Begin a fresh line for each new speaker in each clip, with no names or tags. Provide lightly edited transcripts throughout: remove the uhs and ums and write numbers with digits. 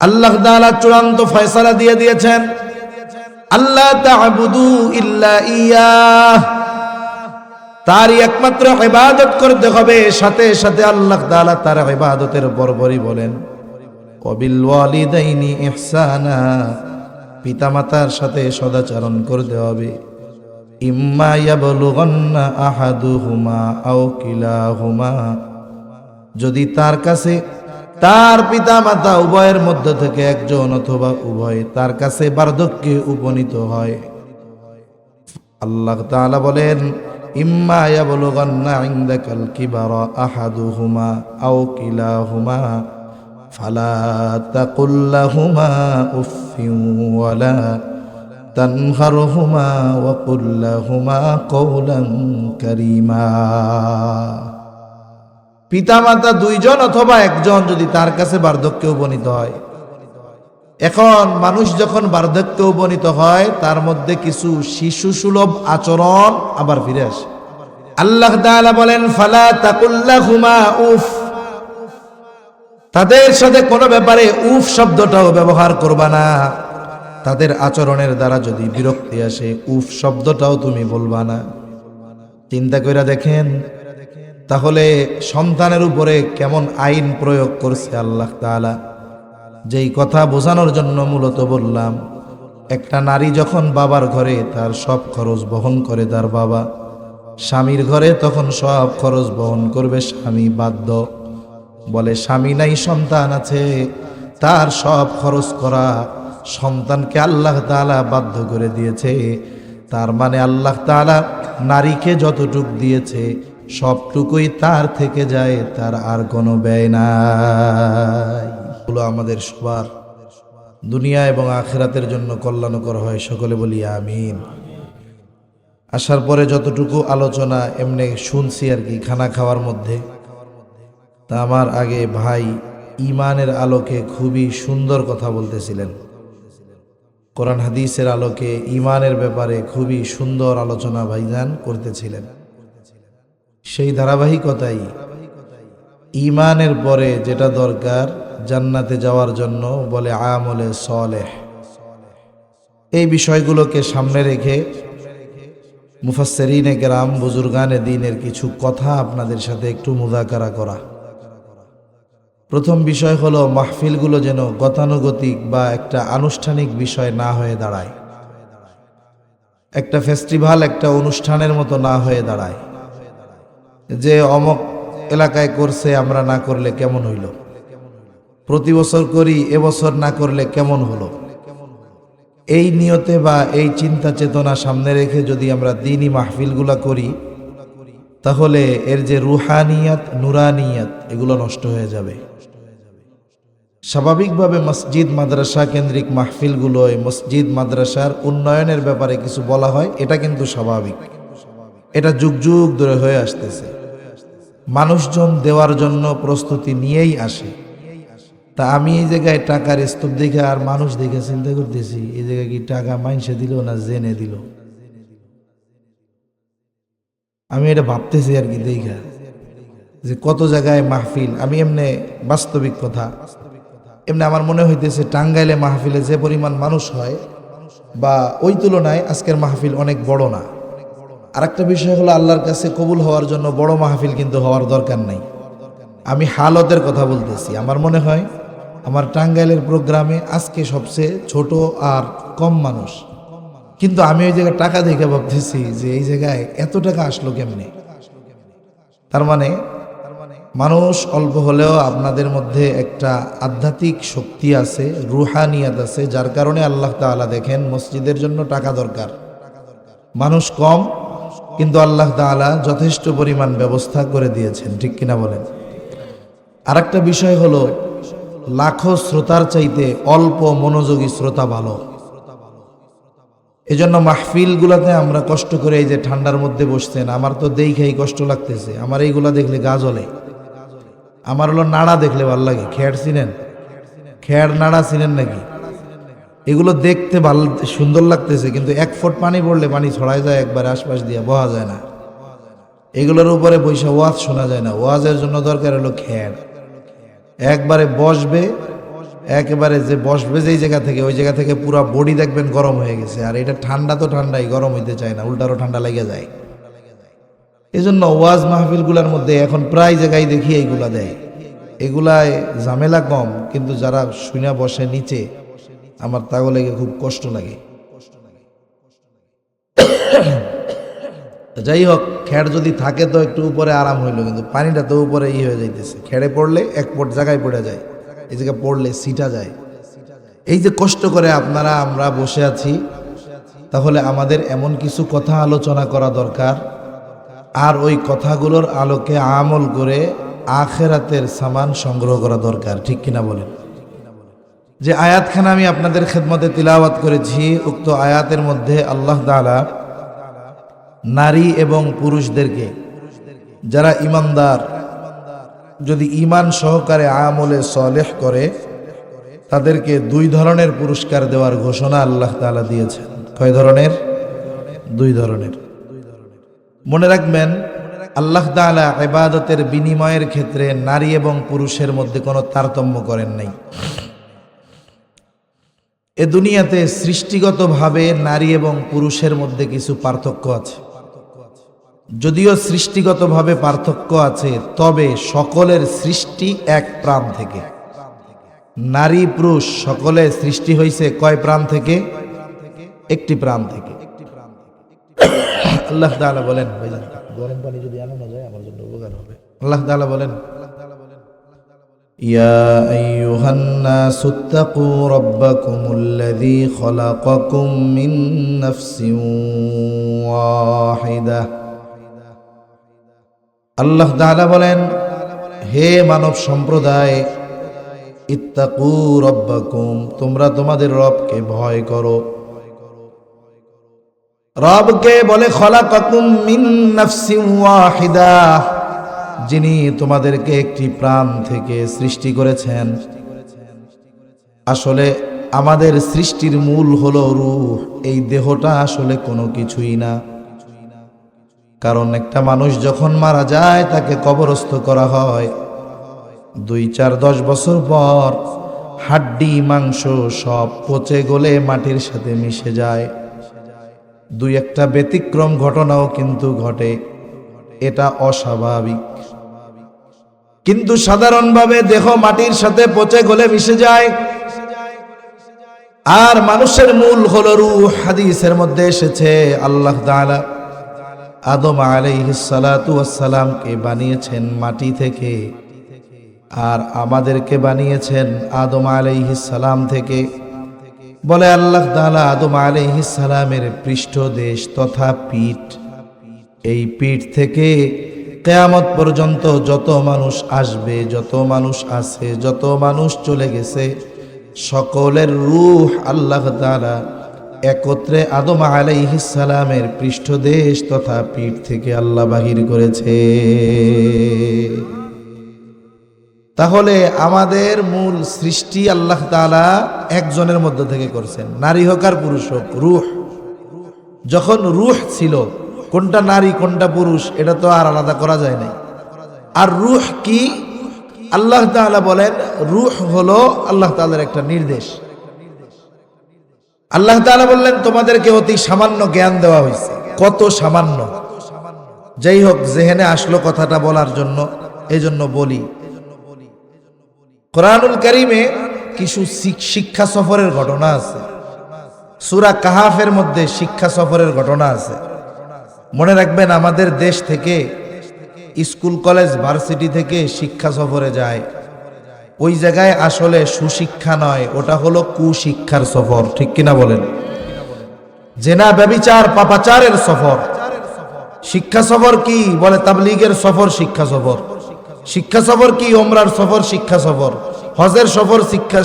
আল্লাহ তাআলা চূড়ান্ত ফয়সালা দিয়ে দিয়েছেন, আল্লাহ তা'বুদু ইল্লা ইয়াহ, তারই একমাত্র ইবাদত করতে হবে। সাথে সাথে আল্লাহ তাআলা তার ইবাদতের বরবরই বলেন, ওয়াবিল ওয়ালিদাইনি ইহসানা, পিতামাতার সাথে সদাচরণ করতে হবে। ইম্মা ইয়াবলুগান্না আহাদুহুমা আও কিলাহুমা, যদি তার কাছে তার পিতা মাতা উভয়ের মধ্য থেকে একজন অথবা উভয় তার কাছে বার্ধক্যে উপনীত হয়। আল্লাহ তাআলা বলেন, ইম্মা ইয়াবলুগান্না ইনদাকাল কিবারা আহাদুহুমা আও কিলাহুমা ফালা তাকুল লাহুমা উফফিন ওয়ালা তানহারহুমা ওয়া কুল লাহুমা কওলান কারীমা। পিতামাতা দুইজন অথবা একজন যদি তার কাছে বার্ধক্যে উপনীত হয়। এখন মানুষ যখন বার্ধক্যে উপনীত হয় তার মধ্যে কিছু শিশু সুলভ আচরণ আবার ফিরে আসে। আল্লাহ তাআলা বলেন, ফালা তাকুল লাহুমা উফ, তাদের সাথে কোনো ব্যাপারে উফ শব্দটাও ব্যবহার করবা না। তাদের আচরণের দ্বারা যদি বিরক্তি আসে, উফ শব্দটাও তুমি বলবা না। চিন্তা করে দেখেন তাহলে সন্তানের উপরে কেমন আইন প্রয়োগ করছে আল্লাহ তাআলা। যেই কথা বোঝানোর জন্য মূলত বললাম, একটা নারী যখন বাবার ঘরে তার সব খরচ বহন করে তার বাবা, স্বামীর ঘরে তখন সব খরচ বহন করবে স্বামী বাধ্য। বলে স্বামী নাই সন্তান আছে, তার সব খরচ করা সন্তানকে আল্লাহ তাআলা বাধ্য করে দিয়েছে। তার মানে আল্লাহ তাআলা নারীকে যতটুক দিয়েছে সবটুকুই তার থেকে যায়, তার আর কোনো ব্যয় নাই। এগুলো আমাদের সবার দুনিয়া এবং আখিরাতের জন্য কল্যাণকর হয়, সকলে বলি আমিন। আসার পরে যতটুকু আলোচনা এমনি শুনছি আর কি খানা খাওয়ার মধ্যে, তা আমার আগে ভাই ঈমানের আলোকে খুবই সুন্দর কথা বলতেছিলেন। কোরআন হাদিসের আলোকে ঈমানের ব্যাপারে খুবই সুন্দর আলোচনা ভাইজান করতেছিলেন। সেই ধারাবাহিকতাই ঈমানের পরে যেটা দরকার জান্নাতে যাওয়ার জন্য, বলে আমলে সালেহ, এই বিষয়গুলোকে সামনে রেখে মুফাসসিরিনে কেরাম বুজুর্গানে দ্বীনের কিছু কথা আপনাদের সাথে একটু মুযাকারা করা। প্রথম বিষয় হলো মাহফিলগুলো যেন গতানুগতিক বা একটা আনুষ্ঠানিক বিষয় না হয়ে দাঁড়ায়, একটা ফেস্টিভ্যাল, একটা অনুষ্ঠানের মতো না হয়ে দাঁড়ায় যে অমুক এলাকায় করছে আমরা না করলে কেমন হইল, প্রতি বছর করি এবছর না করলে কেমন হলো। এই নিয়তে বা এই চিন্তা চেতনা সামনে রেখে যদি আমরা দ্বীনি মাহফিলগুলা করি, তাহলে এর যে রুহানিয়াত নুরানিয়াত এগুলো নষ্ট হয়ে যাবে। স্বাভাবিকভাবে মসজিদ মাদ্রাসা কেন্দ্রিক মাহফিলগুলোয় মসজিদ মাদ্রাসার উন্নয়নের ব্যাপারে কিছু বলা হয়, এটা কিন্তু স্বাভাবিক, এটা যুগ যুগ ধরে হয়ে আসতেছে। মানুষজন দেওয়ার জন্য প্রস্তুতি নিয়েই আসে। তা আমি এই জায়গায় টাকার স্তূপ দেখে আর মানুষ দেখে চিন্তা করতেছি, এই জায়গায় কি টাকা মাইনসে দিল না জেনে দিল। আমি এটা ভাবতেছি আর কি দেখা যে কত জায়গায় মাহফিল, আমি এমনি বাস্তবিক কথা এমনি আমার মনে হইতেছে টাঙ্গাইলে মাহফিলে যে পরিমাণ মানুষ হয় বা ওই তুলনায় আজকের মাহফিল অনেক বড় না। আর একটা বিষয় হলো আল্লাহর কাছে কবুল হওয়ার জন্য বড় মাহফিল কিন্তু হওয়ার দরকার নাই। আমি হালতের কথা বলতেছি। আমার মনে হয় আমার টাঙ্গাইলের প্রোগ্রামে আজকে সবচেয়ে ছোট আর কম মানুষ, কিন্তু আমি ওই জায়গায় টাকা দেখে ভাবতেছি যে এই জায়গায় এত টাকা আসলো কেমনে। তার মানে মানুষ অল্প হলেও আপনাদের মধ্যে একটা আধ্যাত্মিক শক্তি আছে, রুহানিয়াত আছে, যার কারণে আল্লাহ তাআলা দেখেন মসজিদের জন্য টাকা দরকার, মানুষ কম কিন্তু আল্লাহ তাআলা যথেষ্ট পরিমাণ ব্যবস্থা করে দিয়েছেন, ঠিক কিনা বলেন। আরেকটা বিষয় হলো লাখো শ্রোতার চাইতে অল্প মনোযোগী শ্রোতা ভালো। এজন্য মাহফিলগুলোতে আমরা কষ্ট করে, এই যে ঠান্ডার মধ্যে বসছেন, আমার তো দেখেই কষ্ট লাগতেছে। আমার এইগুলা দেখলে গা জ্বলে। আমার হলো নাড়া দেখলে ভালো লাগে। খেয়ার চিনেন? খেয়ার নাড়া চিনেন নাকি? এগুলো দেখতে ভালো সুন্দর লাগতেছে, কিন্তু এক ফুট পানি পড়লে পানি ছড়ায় যায় একবার, আশপাশ দিয়ে বহা যায় না। এগুলোর উপরে বৈশা ওয়াজ শোনা যায় না। ওয়াজের জন্য দরকার হলো খেয়ার। একবারে বসবে, একেবারে যে বসবে যেই জায়গা থেকে ওই জায়গা থেকে পুরো বডি দেখবেন গরম হয়ে গেছে। আর এটা ঠান্ডা তো ঠান্ডাই, গরম হইতে চায় না, উল্টারও ঠান্ডা লেগে যায়। এই জন্য ওয়াজ মাহফিলগুলোর মধ্যে এখন প্রায় জায়গায় দেখি এইগুলা দেয়। এগুলায় ঝামেলা কম, কিন্তু যারা শুনে বসে নিচে, আমার তাগো লেগে খুব কষ্ট লাগে। যাই হোক, খেড় যদি থাকে তো একটু উপরে আরাম হইলো, কিন্তু পানিটা তো উপরে হয়ে যাইতেছে। খেড়ে পড়লে এক পট জায়গায় পড়ে যায়, এই জায়গায় পড়লে সিটা যায়। এই যে কষ্ট করে আমরা বসে আছি, তাহলে আমাদের এমন কিছু কথা আলোচনা করা দরকার, আর ওই কথাগুলোর আলোকে আমল করে আখিরাতের সামান সংগ্রহ করা দরকার। ঠিক কিনা বলেন? যে আয়াতখানা আমি আপনাদের খেদমতে তিলাওয়াত করেছি, উক্ত আয়াতের মধ্যে আল্লাহ তাআলা নারী এবং পুরুষদেরকে, যারা ঈমানদার, যদি ঈমান সহকারে আমলে সালেহ করে, তাদেরকে 2 ধরনের পুরস্কার দেওয়ার ঘোষণা আল্লাহ তাআলা দিয়েছেন। কয় ধরনের? 2 ধরনের। মনে রাখবেন, আল্লাহ তাআলা ইবাদতের বিনিময়ের ক্ষেত্রে নারী এবং পুরুষের মধ্যে কোনো তারতম্য করেন নাই। এ দুনিয়াতে সৃষ্টিগতভাবে নারী এবং পুরুষের মধ্যে কিছু পার্থক্য আছে। যদিও সৃষ্টিগতভাবে পার্থক্য আছে, তবে সকলের সৃষ্টি এক প্রাণ থেকে। নারী পুরুষ সকলের সৃষ্টি হয়েছে কয় প্রাণ থেকে? একটি প্রাণ থেকে। আল্লাহ তাআলা বলেন, ভাইজান গরম পানি যদি আনানো যায় আমার জন্য উপকার হবে। আল্লাহ তাআলা বলেন, ইয়া আইয়ুহান নাসুত্তাকু রাব্বাকুমুল্লাযী খালাকাকুম মিন নাফসিন ওয়াহিদা। আল্লাহ তাআলা বলেন, হে মানব সম্প্রদায়, ইত্তাকু রাব্বাকুম, তোমরা তোমাদের রবকে ভয় করো। রবকে বলে খালাকাকুম মিন নাফসিন ওয়াহিদা, যিনি তোমাদেরকে একটি প্রাণ থেকে সৃষ্টি করেছেন। আসলে আমাদের সৃষ্টির মূল হলো রূহ। এই দেহটা আসলে কোনো কিছুই না। কারণ একটা মানুষ যখন মারা যায়, তাকে কবরস্থ করা হয়, 2, 4, 10 বছর পর হাড্ডি মাংস সব পচে গলে মাটির সাথে মিশে যায়। 2-1টা ব্যতিক্রম ঘটনাও কিন্তু ঘটে, এটা অস্বাভাবিক। কিন্তু সাধারণভাবে দেহ মাটির সাথে পচে গলে মিশে যায়। আর মানুষের মূল হলো রূহ। হাদিসের মধ্যে এসেছে, আল্লাহ তাআলা আদম আলাইহিস সালাতু ওয়াস সালামকে বানিয়েছেন মাটি থেকে, আর আমাদেরকে বানিয়েছেন আদম আলাইহিস সালাম থেকে। বলে আল্লাহ তাআলা আদম আলাইহিস সালামের পৃষ্ঠদেশ তথা পিঠ, এই পিঠ থেকে কিয়ামত পর্যন্ত যত মানুষ আসবে, যত মানুষ আছে, যত মানুষ চলে গেছে, সকলের রূহ আল্লাহ তাআলা একত্রে আদম আলাইহিস সালামের পৃষ্ঠদেশ তথা পিঠ থেকে আল্লাহ বাহির করেছে। তাহলে আমাদের মূল সৃষ্টি আল্লাহ তাআলা একজনের মধ্যে থেকে করছেন, নারী হোক আর পুরুষ হোক। রূহ, যখন রূহ ছিল, কোনটা নারী কোনটা পুরুষ এটা তো আর আলাদা করা যায় না। আর রূহ কি? আল্লাহ তাআলা বলেন, রূহ হলো আল্লাহ তাআলার একটা নির্দেশ। আল্লাহ তাআলা বললেন, তোমাদেরকে অতি সামান্য জ্ঞান দেওয়া হয়েছে। কত সামান্য! যাই হোক, জেহেনে আসলো কথাটা বলার জন্য, এই জন্য বলি। কোরআনুল কারীমে কিছু শিক্ষা সফরের ঘটনা আছে। সূরা কাহাফের মধ্যে শিক্ষা সফরের ঘটনা আছে। মনে রাখবেন, আমাদের দেশ থেকে স্কুল কলেজ ভার্সিটি থেকে শিক্ষা সফরে যায়। ওই জায়গায় আসলে সুশিক্ষা নয়, ওটা হলো কুশিক্ষার সফর। ঠিক কিনা বলেন? জেনা ব্যভিচার পাপাচারের সফর। শিক্ষা সফর কি? বলে তাবলীগের সফর শিক্ষা সফর। শিক্ষা সফর কি? ওমরার সফর শিক্ষা সফর, হজের সফর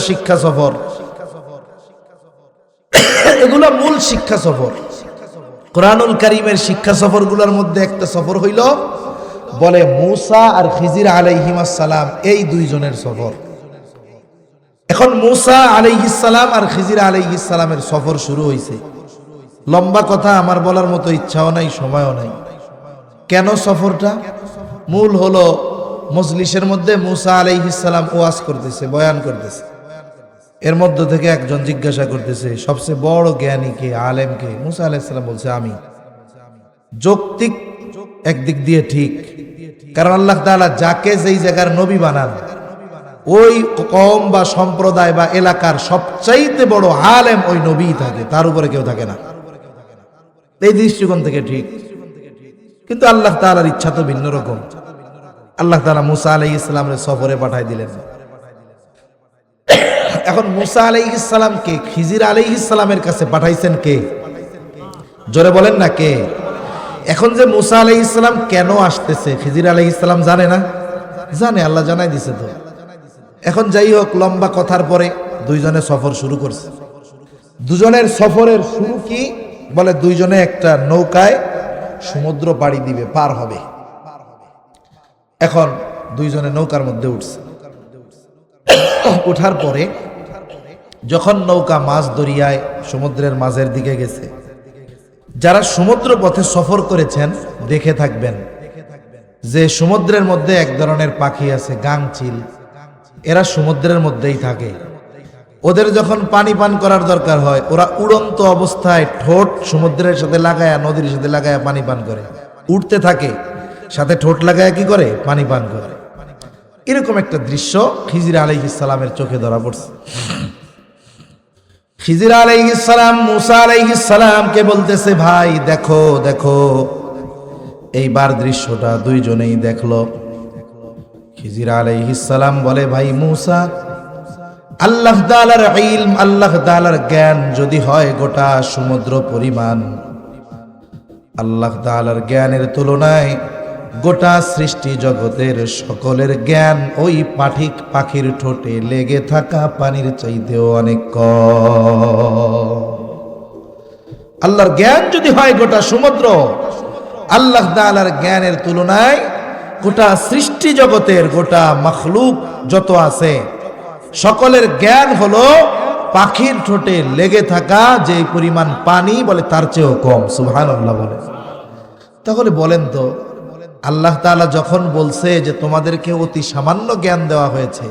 শিক্ষা সফর। এগুলো মূল শিক্ষা সফর। কোরআনুল কারীমের শিক্ষা সফরগুলোর মধ্যে একটা সফর হইল, বলে মূসা আর খিজির আলাইহিস সালাম, এই 2 জনের সফর। এখন মূসা আলাইহিস সালাম আর খিজির আলাইহিস সালামের সফর শুরু হয়েছে। লম্বা কথা, আমার বলার মতো ইচ্ছাও নাই, সময়ও নাই। কেন সফরটা? মূল হলো মজলিসের মধ্যে মূসা আলাইহিস সালাম ওয়াজ করতেছে, বয়ান করতেছে। এর মধ্য থেকে একজন জিজ্ঞাসা করতেছে, সবচেয়ে বড় জ্ঞানী কে, আলেম কে? মুসা আলাইহিস সালাম বলছে, আমি। যৌক্তিক একদিক দিয়ে ঠিক, কারণ আল্লাহ তাআলা যাকে যেই জায়গার নবী বানান, ওই কওম বা সম্প্রদায় বা এলাকার সবচাইতে বড় আলেম ওই নবীই থাকে, তার উপরে কেউ থাকে না। এই দৃষ্টিকোণ থেকে ঠিক, কিন্তু আল্লাহ তাআলার ইচ্ছা তো ভিন্ন রকম। আল্লাহ তাআলা মুসা আলাইহিস সালামের সফরে পাঠাই দিলেন। এখন মুসা আলাইহিস সালামকে খিজির আলাইহিস সালামের কাছে পাঠাইছেন কে? জোরে বলেন না কে? এখন যে মুসা আলাইহিস সালাম কেন আসতেছে খিজির আলাইহিস সালাম জানে না? জানে, আল্লাহ জানাই দিছে তো। এখন যাই হোক, লম্বা কথার পরে দুইজনে সফর শুরু করছে। দুজনের সফরের শুরু কি? বলে দুইজনে একটা নৌকায় সমুদ্র পাড়ি দিবে, পার হবে। এখন দুইজনে নৌকার মধ্যে উঠছে। ওঠার পরে যখন নৌকা মাঝ দরিয়ায় সমুদ্রের মাঝের দিকে গেছে, যারা সমুদ্র পথে সফর করেছেন দেখে থাকবেন যে সমুদ্রের মধ্যে এক ধরনের পাখি আছে, গাংচিল। এরা সমুদ্রের মধ্যেই থাকে। ওদের যখন পানি পান করার দরকার হয়, ওরা উড়ন্ত অবস্থায় ঠোঁট সমুদ্রের সাথে লাগায়া, নদীর সাথে লাগায়া পানি পান করে। উঠতে থাকে, সাথে ঠোঁট লাগায়া কি করে? পানি পান করে। এরকম একটা দৃশ্য খিজির আলাইহিস সালামের চোখে ধরা পড়ছে। খিজির আলাইহিস সালাম মুসা আলাইহিস সালামকে বলতেছে, ভাই দেখো দেখো। এইবার দৃশ্যটা দুইজনেই দেখলো। খিজির আলাইহিস সালাম বলে, ভাই মুসা, আল্লাহ তাআলার ইলম, আল্লাহ তাআলার জ্ঞান যদি হয় গোটা সমুদ্র পরিমাণ, আল্লাহ তাআলার জ্ঞানের তুলনায় গোটা সৃষ্টি জগতের সকলের জ্ঞান ওই পাখির ঠোঁটে লেগে থাকা পানির চাইতেও অনেক কম। আল্লাহর জ্ঞান যদি হয় গোটা সমুদ্র, আল্লাহ তাআলার জ্ঞানের তুলনায় গোটা সৃষ্টি জগতের গোটা মাখলুক যত আছে সকলের জ্ঞান হলো পাখির ঠোঁটে লেগে থাকা যে পরিমাণ পানি, বলে তার চেয়েও কম। সুবহানাল্লাহ বলে। তাহলে বলেন তো, আল্লাহ তাআলা যখন বলছে যে তোমাদেরকে অতি সামান্য জ্ঞান দেওয়া হয়েছে,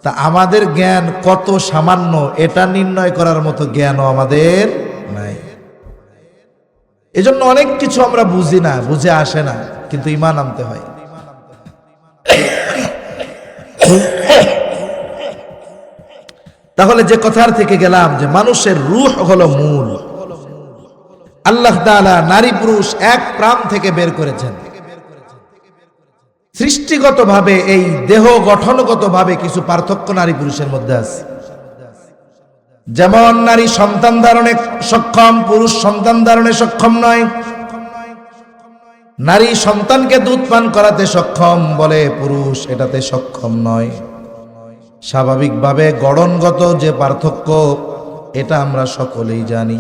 তা আমাদের জ্ঞান কত সামান্য এটা নির্ণয় করার মতো জ্ঞানও আমাদের নাই। এজন্য অনেক কিছু আমরা বুঝি না, বুঝে আসে না, কিন্তু ঈমান আনতে হয়। তাহলে যে কথার থেকে গেলাম যে মানুষের রূহ হলো মূল। আল্লাহ তাআলা নারী পুরুষ এক প্রাণ থেকে বের করেছেন। সৃষ্টিগতভাবে এই দেহ গঠনগতভাবে কিছু পার্থক্য নারী পুরুষের মধ্যে আছে। যেমন নারী সন্তান ধারণে সক্ষম, পুরুষ সন্তান ধারণে সক্ষম নয়। নারী সন্তানকে দুধ পান করাতে সক্ষম, বলে পুরুষ এটাতে সক্ষম নয়। স্বাভাবিকভাবে গঠনগত যে পার্থক্য, এটা আমরা সকলেই জানি।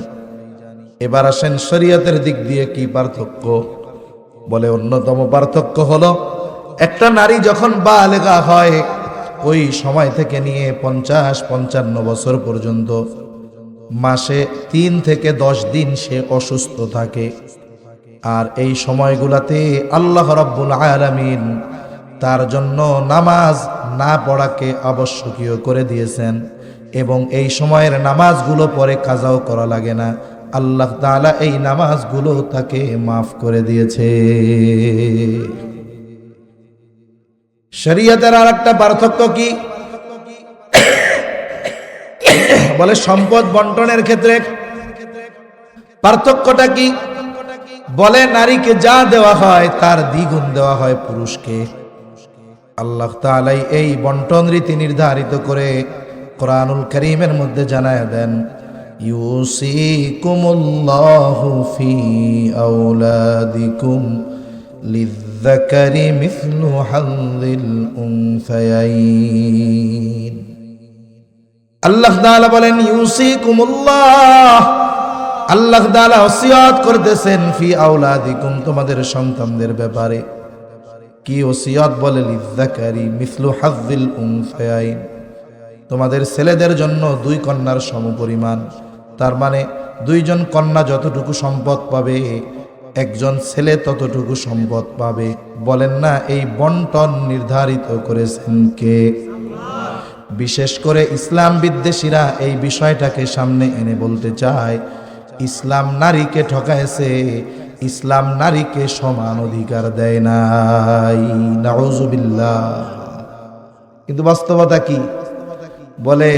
এবার আসেন শরীয়তের দিক দিয়ে কি পার্থক্য। বলে অন্যতম পার্থক্য হলো, একটা নারী যখন বালেগা হয়, ওই সময় থেকে নিয়ে 50-55 বছর পর্যন্ত মাসে 3 থেকে 10 দিন সে অসুস্থ থাকে। আর এই সময়গুলাতে আল্লাহ রাব্বুল আলামিন তার জন্য নামাজ না পড়াকে আবশ্যকীয় করে দিয়েছেন, এবং এই সময়ের নামাজগুলো পরে কাজাও করা লাগে না। আল্লাহ তাআলা এই নামাজগুলো তাকে মাফ করে দিয়েছে। শরীয়তের আর একটা পার্থক্য কি? বলে সম্পদ বন্টনের ক্ষেত্রে পার্থক্যটা কি? বলে নারীকে যা দেওয়া হয় তার দ্বিগুণ দেওয়া হয় পুরুষকে। আল্লাহ তাআলা এই বন্টন রীতি নির্ধারিত করে কোরআনুল কারীমের মধ্যে জানায় দেন, ইউসিকুমুল্লাহু ফি আওলাদিকুম লিযযাকারি মিসলু হাযযিল উনসায়াইন। আল্লাহ তাআলা বলেন ইউসিকুমুল্লাহ, আল্লাহ তাআলা ওসিয়ত করতেছেন ফি আওলাদিকুম, তোমাদের সন্তানদের ব্যাপারে। কি ওসিয়ত? বলে লিযযাকারি মিসলু হাযযিল উনসায়াইন, তোমাদের ছেলেদের জন্য 2 কন্যার সমপরিমাণ। তার মানে 2 জন কন্যা যতটুকু সম্পদ পাবে, একজন ছেলে ততটুকু সম্পদ পাবে। বলেন না এই বন্টন নির্ধারিত করেছেন কে? বিশেষ করে ইসলাম বিদ্বেষীরা এই বিষয়টাকে সামনে এনে বলতে চায় ইসলাম নারীকে ঠকাইছে, ইসলাম নারীকে সমান অধিকার দেয় নাই। নাউজুবিল্লাহ। কিন্তু বাস্তবতা কি? বলে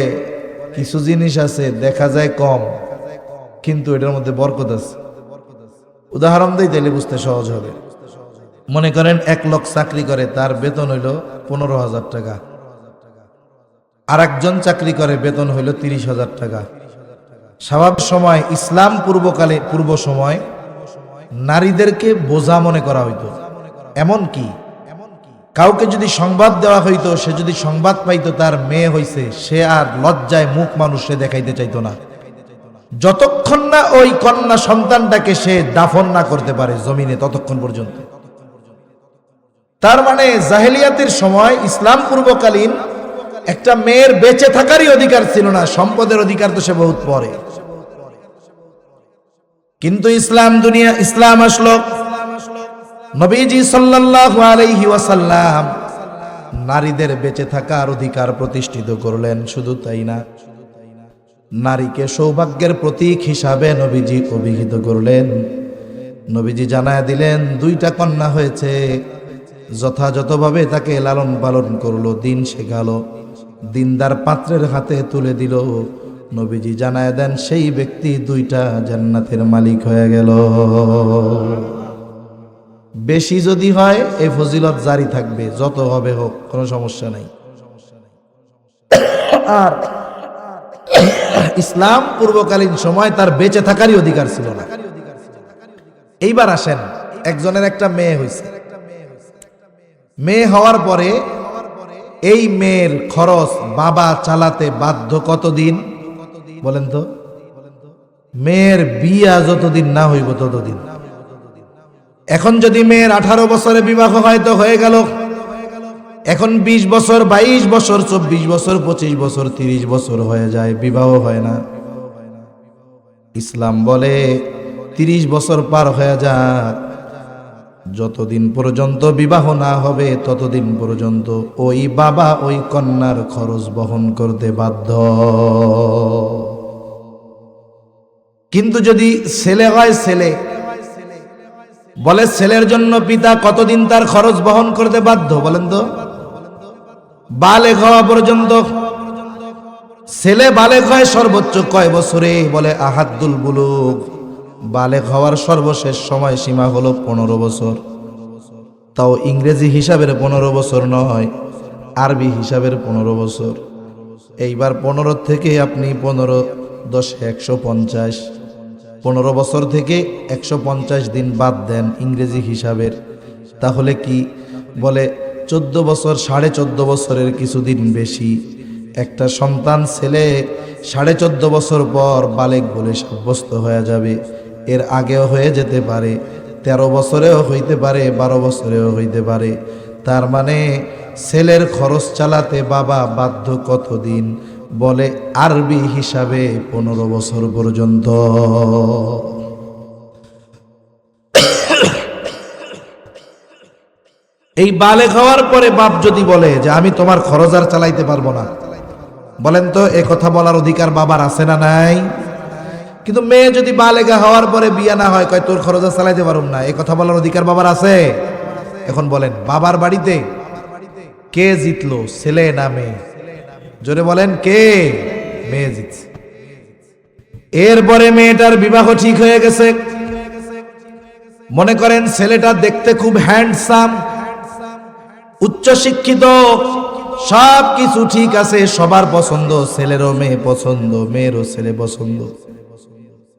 কিছু জিনিস আছে দেখা যায় কম, কিন্তু এটার মধ্যে বরকত আছে। উদাহরণ দিই তাইলে বুঝতে সহজ হবে। মনে করেন 1 লোক চাকরি করে, তার বেতন হইল 15,000 টাকা। আর একজন চাকরি করে, বেতন হইল 30,000 টাকা। স্বাভাবিক সময় ইসলাম পূর্ব সময় নারীদেরকে বোঝা মনে করা হইতো। এমন কি কাউকে যদি সংবাদ দেওয়া হইতো, সে যদি সংবাদ পাইতো তার মেয়ে হইছে, সে আর লজ্জায় মুখ মানুষে দেখাইতে চাইতো না, যতক্ষণ না ওই কন্যা সন্তানটাকে সে দাফন না করতে পারে জমিনে, ততক্ষণ পর্যন্ত। তার মানে জাহেলিয়াতের সময় ইসলাম পূর্বকালীন একটা মেয়ের বেঁচে থাকারই অধিকার ছিল না, সম্পদের অধিকার তো সে বহুত পরে। কিন্তু ইসলাম আসলো, নবীজি সাল্লাল্লাহু আলাইহি ওয়াসাল্লাম নারীদের বেঁচে থাকার অধিকার প্রতিষ্ঠিত করলেন। শুধু তাই না, নারীকে সৌভাগ্যের প্রতীক হিসাবে নবীজি অভিহিত করলেন। নবীজি জানায় দিলেন 2টা কন্যা হয়েছে, যথাযথভাবে তাকে লালন পালন করলো, দিন শেখালো, দিনদার পাত্রের হাতে তুলে দিল। নবীজি জানায় দেন সেই ব্যক্তি 2টা জান্নাতের মালিক হয়ে গেল। বেশি যদি হয় এই ফজিলত জারি থাকবে, যত হবে হোক, কোনো সমস্যা নাই। আর ইসলাম পূর্বকালীন সময় তার বেঁচে থাকারই অধিকার ছিল না। এইবার আসেন, একজনের একটা মেয়ে হয়েছে, মেয়ে হওয়ার পরে এই মেয়ের খরচ বাবা চালাতে বাধ্য কতদিন বলেন তো? মেয়ের বিয়া যতদিন না হইব ততদিন। এখন যদি মেয়ের 18 বছরে বিবাহ হয় তো হয়ে গেল, এখন 20 বছর, 22 বছর, 24 বছর, 25 বছর, 30 বছর হয়ে যায়, বিবাহ হয় না। ইসলাম বলে 30 বছর পার হয়ে যাক, যতদিন পর্যন্ত বিবাহ না হবে ততদিন পর্যন্ত ওই বাবা ওই কন্যার খরচ বহন করতে বাধ্য। কিন্তু যদি ছেলে হয়, ছেলে বলে ছেলের জন্য পিতা কতদিন তার খরচ বহন করতে বাধ্য বলেন তো? বালেগ হওয়া পর্যন্ত। ছেলে বালেগ হয় সর্বোচ্চ কয় বছরে? বলে আহাদ্দুল বুলুগ। বালেগ হওয়ার সর্বশেষ সময় সীমা হলো 15 বছর। তাও ইংরেজি হিসাবের 15 বছর নয়, আরবি হিসাবের 15 বছর। এইবার 15 থেকে আপনি 15 10 150, 15 বছর থেকে 150 দিন বাদ দেন ইংরেজি হিসাবের, তাহলে কি বলে 14 বছর, 14.5 বছরের কিছুদিন বেশি। একটা সন্তান ছেলে 14.5 বছর পর বালেগ বলে সাব্যস্ত হয়ে যাবে। এর আগেও হয়ে যেতে পারে, 13 বছরেও হইতে পারে, 12 বছরেও হইতে পারে। তার মানে ছেলের খরচ চালাতে বাবা বাধ্য কতদিন? বলে আরবি হিসাবে 15 বছর পর্যন্ত। এই বালেগ হওয়ার পরে বাপ যদি বলে যে আমি তোমার খরচ আর চালাইতে পারবো না, বলেন তো এ কথা বলার অধিকার বাবার আছে না নাই? কিন্তু মেয়ে যদি বালেগা হওয়ার পরে বিয়ে না হয়, কয় তোর খরচ আর চালাইতে পারুম না, এ কথা বলার অধিকার বাবার আছে? এখন বলেন বাবার বাড়িতে কে জিতলো, ছেলে না মেয়ে? জোরে বলেন কে? মেয়ে জিতছে। এরপরে মেয়েটার বিবাহ ঠিক হয়ে গেছে। মনে করেন ছেলেটা দেখতে খুব হ্যান্ডসাম, উচ্চ শিক্ষিত, সব কিছু ঠিক আছে, সবার পছন্দ, ছেলেরও মেয়ে পছন্দ, মেয়েরও ছেলে পছন্দ।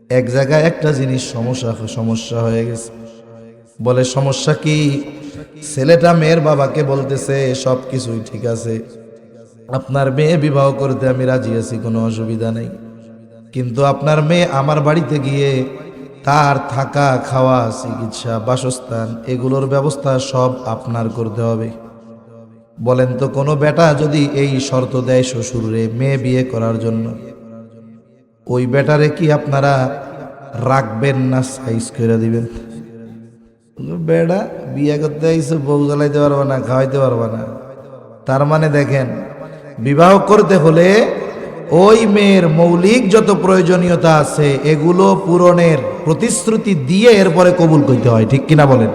এক জায়গায় একটা জিনিস সমস্যা হয়ে গেছে। বলে সমস্যা কি? ছেলেটা মেয়ের বাবাকে বলতেছে সব কিছুই ঠিক আছে, আপনার মেয়ে বিবাহ করতে আমি রাজি আছি, কোনো অসুবিধা নেই, কিন্তু আপনার মেয়ে আমার বাড়িতে গিয়ে তার থাকা, খাওয়া, চিকিৎসা, বাসস্থান এগুলোর ব্যবস্থা সব আপনার করতে হবে। বলেন তো কোনো বেটা যদি এই শর্ত দেয় শ্বশুরে মেয়ে বিয়ে করার জন্য, ওই বেটারে কি আপনারা রাখবেন না সাইজ করে দিবেন? বেটা বিয়ে করতে আইসে, বউ জ্বালাইতে পারবে না, খাওয়াইতে পারবে না। তার মানে দেখেন বিবাহ করতে হলে ওই মেয়ের মৌলিক যত প্রয়োজনীয়তা আছে এগুলো পূরণের প্রতিশ্রুতি দিয়ে এরপরে কবুল করতে হয়, ঠিক কিনা বলেন?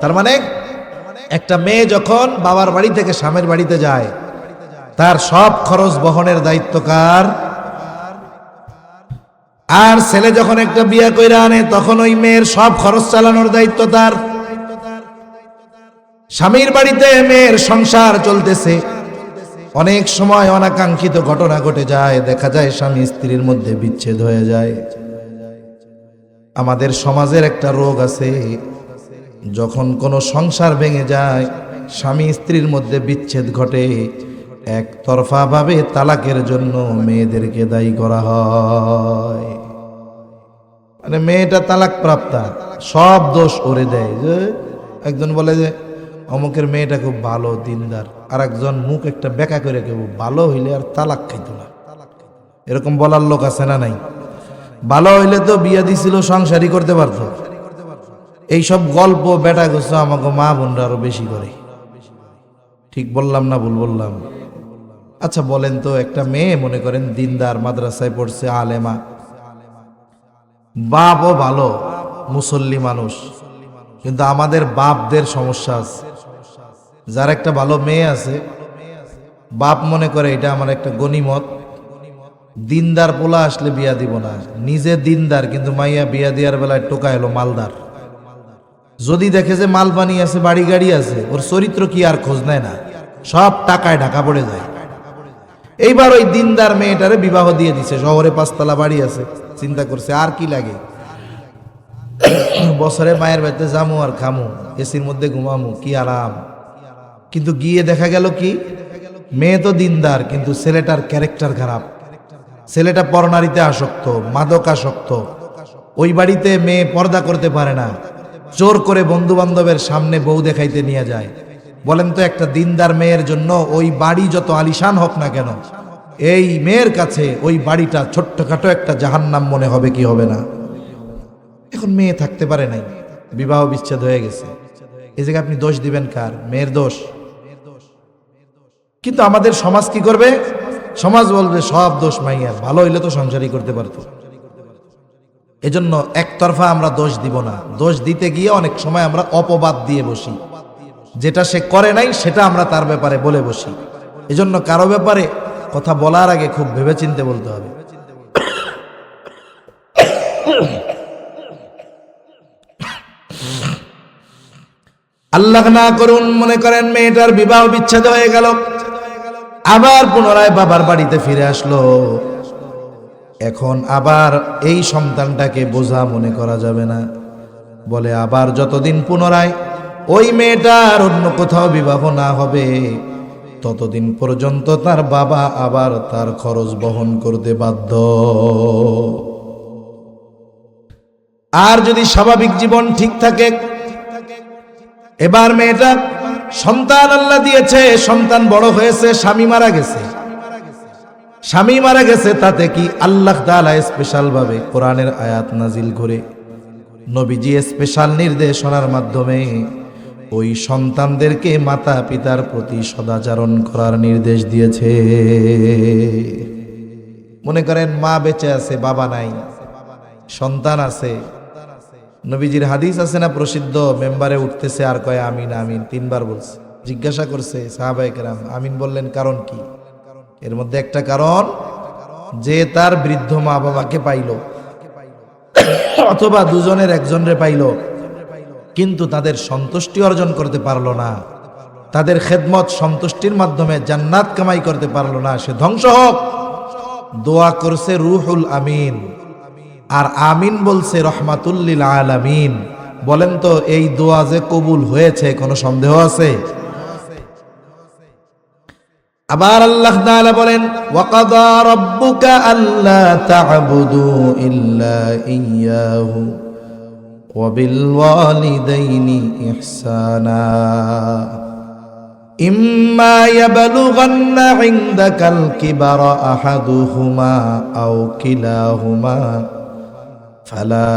তার মানে একটা মেয়ে যখন বাবার বাড়ি থেকে স্বামীর বাড়িতে যায়, তার সব খরচ বহনের দায়িত্ব কার? আর ছেলে যখন একটা বিয়ে কইরা আনে তখন ওই মেয়ের সব খরচ চালানোর দায়িত্ব তার। স্বামীর বাড়িতে মেয়ের সংসার চলতেছে, অনেক সময় অনাকাঙ্ক্ষিত ঘটনা ঘটে যায়, দেখা যায় স্বামী স্ত্রীর মধ্যে বিচ্ছেদ হয়ে যায়। আমাদের সমাজের একটা রোগ আছে, যখন কোনো সংসার ভেঙে যায়, স্বামী স্ত্রীর মধ্যে বিচ্ছেদ ঘটে, একতরফা ভাবে তালাকের জন্য মেয়েদেরকে দায়ী করা হয়। মানে মেয়েটা তালাক প্রাপ্তা, সব দোষ ওরে দেয়। যে একজন বলে যে অমুকের মেয়েটা খুব ভালো দিনদার, আর একজন মুখ একটা বেকা করে কেউ ভালো হইলে আর তালাক খাইতো না, এরকম বলার লোক আছে না নাই? ভালো হইলে তো বিয়ে দিছিল, সংসারই করতে পারতো। এইসব গল্প বেটা গোছ আমাকে মা বোনরা আরো বেশি করে। ঠিক বললাম না ভুল বললাম? আচ্ছা বলেন তো, একটা মেয়ে মনে করেন দিনদার, মাদ্রাসায় পড়ছে, আলেমা, বাপও ভালো মুসল্লি মানুষ, কিন্তু আমাদের বাপদের সমস্যা আছে। যার একটা ভালো মেয়ে আছে, বাপ মনে করে এটা আমার একটা গনিমত, দিনদার পোলা আসলে বিয়া দিব না। নিজে দিনদার কিন্তু মাইয়া বিয়া দেওয়ার বেলায় টোকা এলো মালদার। যদি দেখে যে মাল পানি আছে, বাড়ি গাড়ি আছে, ওর চরিত্র কি আর খোঁজ নেয় না, সব টাকায় ঢাকা পড়ে যায়। এইবার ওই দিনদার মেয়েটারে বিবাহ দিয়ে দিছে, শহরে 5 তলা বাড়ি আছে, চিন্তা করছে আর কি লাগে, বছরে মায়ের বাড়িতে যামু আর খামু, এসির মধ্যে ঘুমামু, কি আরাম। কিন্তু গিয়ে দেখা গেল কি, মেয়ে তো দিনদার কিন্তু ছেলেটার ক্যারেক্টার খারাপ, ছেলেটা পরনারীতে আসক্ত, মাদক আসক্ত। ওই বাড়িতে মেয়ে পর্দা করতে পারে না, জোর করে বন্ধু বান্ধবের সামনে বউ দেখাইতে নিয়ে যায়। বলেন তো, একটা দিনদার মেয়ের জন্য ওই বাড়ি যত আলিশান হোক না কেন, এই মেয়ের কাছে ওই বাড়িটা ছোট্টখাটো একটা জাহান্নাম মনে হবে কি হবে না? এখন মেয়ে থাকতে পারে নাই, বিবাহ বিচ্ছেদ হয়ে গেছে, এই জায়গায় আপনি দোষ দিবেন কার? মেয়ের দোষ। কিন্তু আমাদের সমাজ কি করবে? সমাজ বলবে সব দোষ মাইয়ার, ভালো হইলে তো সংসারই করতে পারতো। এজন্য একতরফা আমরা দোষ দিব না। দোষ দিতে গিয়ে অনেক সময় আমরা অপবাদ দিয়ে বসি, যেটা সে করে নাই সেটা আমরা তার ব্যাপারে বলে বসি। এজন্য কারো ব্যাপারে কথা বলার আগে খুব ভেবেচিন্তে বলতে হবে। আল্লাহ না করুন, মনে করেন মেয়েটার বিবাহ বিচ্ছেদ হয়ে গেল, আবার পুনরায় বাবার বাড়িতে ফিরে আসলো। এখন আবার এই সন্তানটাকে বোঝা মনে করা যাবে না, বলে আবার যতদিন পুনরায় ওই মেয়েটার অন্য কোথাও বিবাহ না হবে, ততদিন পর্যন্ত তার বাবা আবার তার খরচ বহন করতে বাধ্য। আর যদি স্বাভাবিক জীবন ঠিক থাকে, এবার মেয়েটা সন্তান আল্লাহ দিয়েছে, সন্তান বড় হয়েছে, স্বামী মারা গেছে, স্বামী মারা গেছে, তাতে কি আল্লাহ তাআলা স্পেশাল ভাবে কোরআনের আয়াত নাজিল করে নবীজি স্পেশাল নির্দেশনার মাধ্যমে ওই সন্তানদেরকে মাতা পিতার প্রতি সদাচরণ করার নির্দেশ দিয়েছে। মনে করেন মা বেঁচে আছে, বাবা নাই, সন্তান আছে, নবীজির হাদিস আছে না প্রসিদ্ধ, মেম্বারে উঠতেছে আর কয় আমিন আমিন 3 বার বলছে। জিজ্ঞাসা করছে সাহাবায়ে কেরাম, আমিন বললেন কারণ কি? এর মধ্যে একটা কারণ যে তার বৃদ্ধ মা বাবাকে পাইল, অথবা দুজনের একজনরে পাইল, কিন্তু তাদের সন্তুষ্টি অর্জন করতে পারলো না, তাদের খেদমত সন্তুষ্টির মাধ্যমে জান্নাত কামাই করতে পারলো না, সে ধ্বংস হোক। দোয়া করছে রুহুল আমিন, আর আমিন বলছে রহমাতুল লিল আলামিন। বলেন তো এই দোয়া যে কবুল হয়েছে কোনো সন্দেহ আছে? আবার আল্লাহ তাআলা বলেন ওয়াকাদা রাব্বুকা আল্লা তা'বুদু ইল্লা ইয়্যাহু ওয়া বিল ওয়ালিদাইনি ইহসানা ইম্মা ইয়াবলুগান্না ইনদাকাল কিবারা আহাদুহুমা আও কিলাহুমা ফালা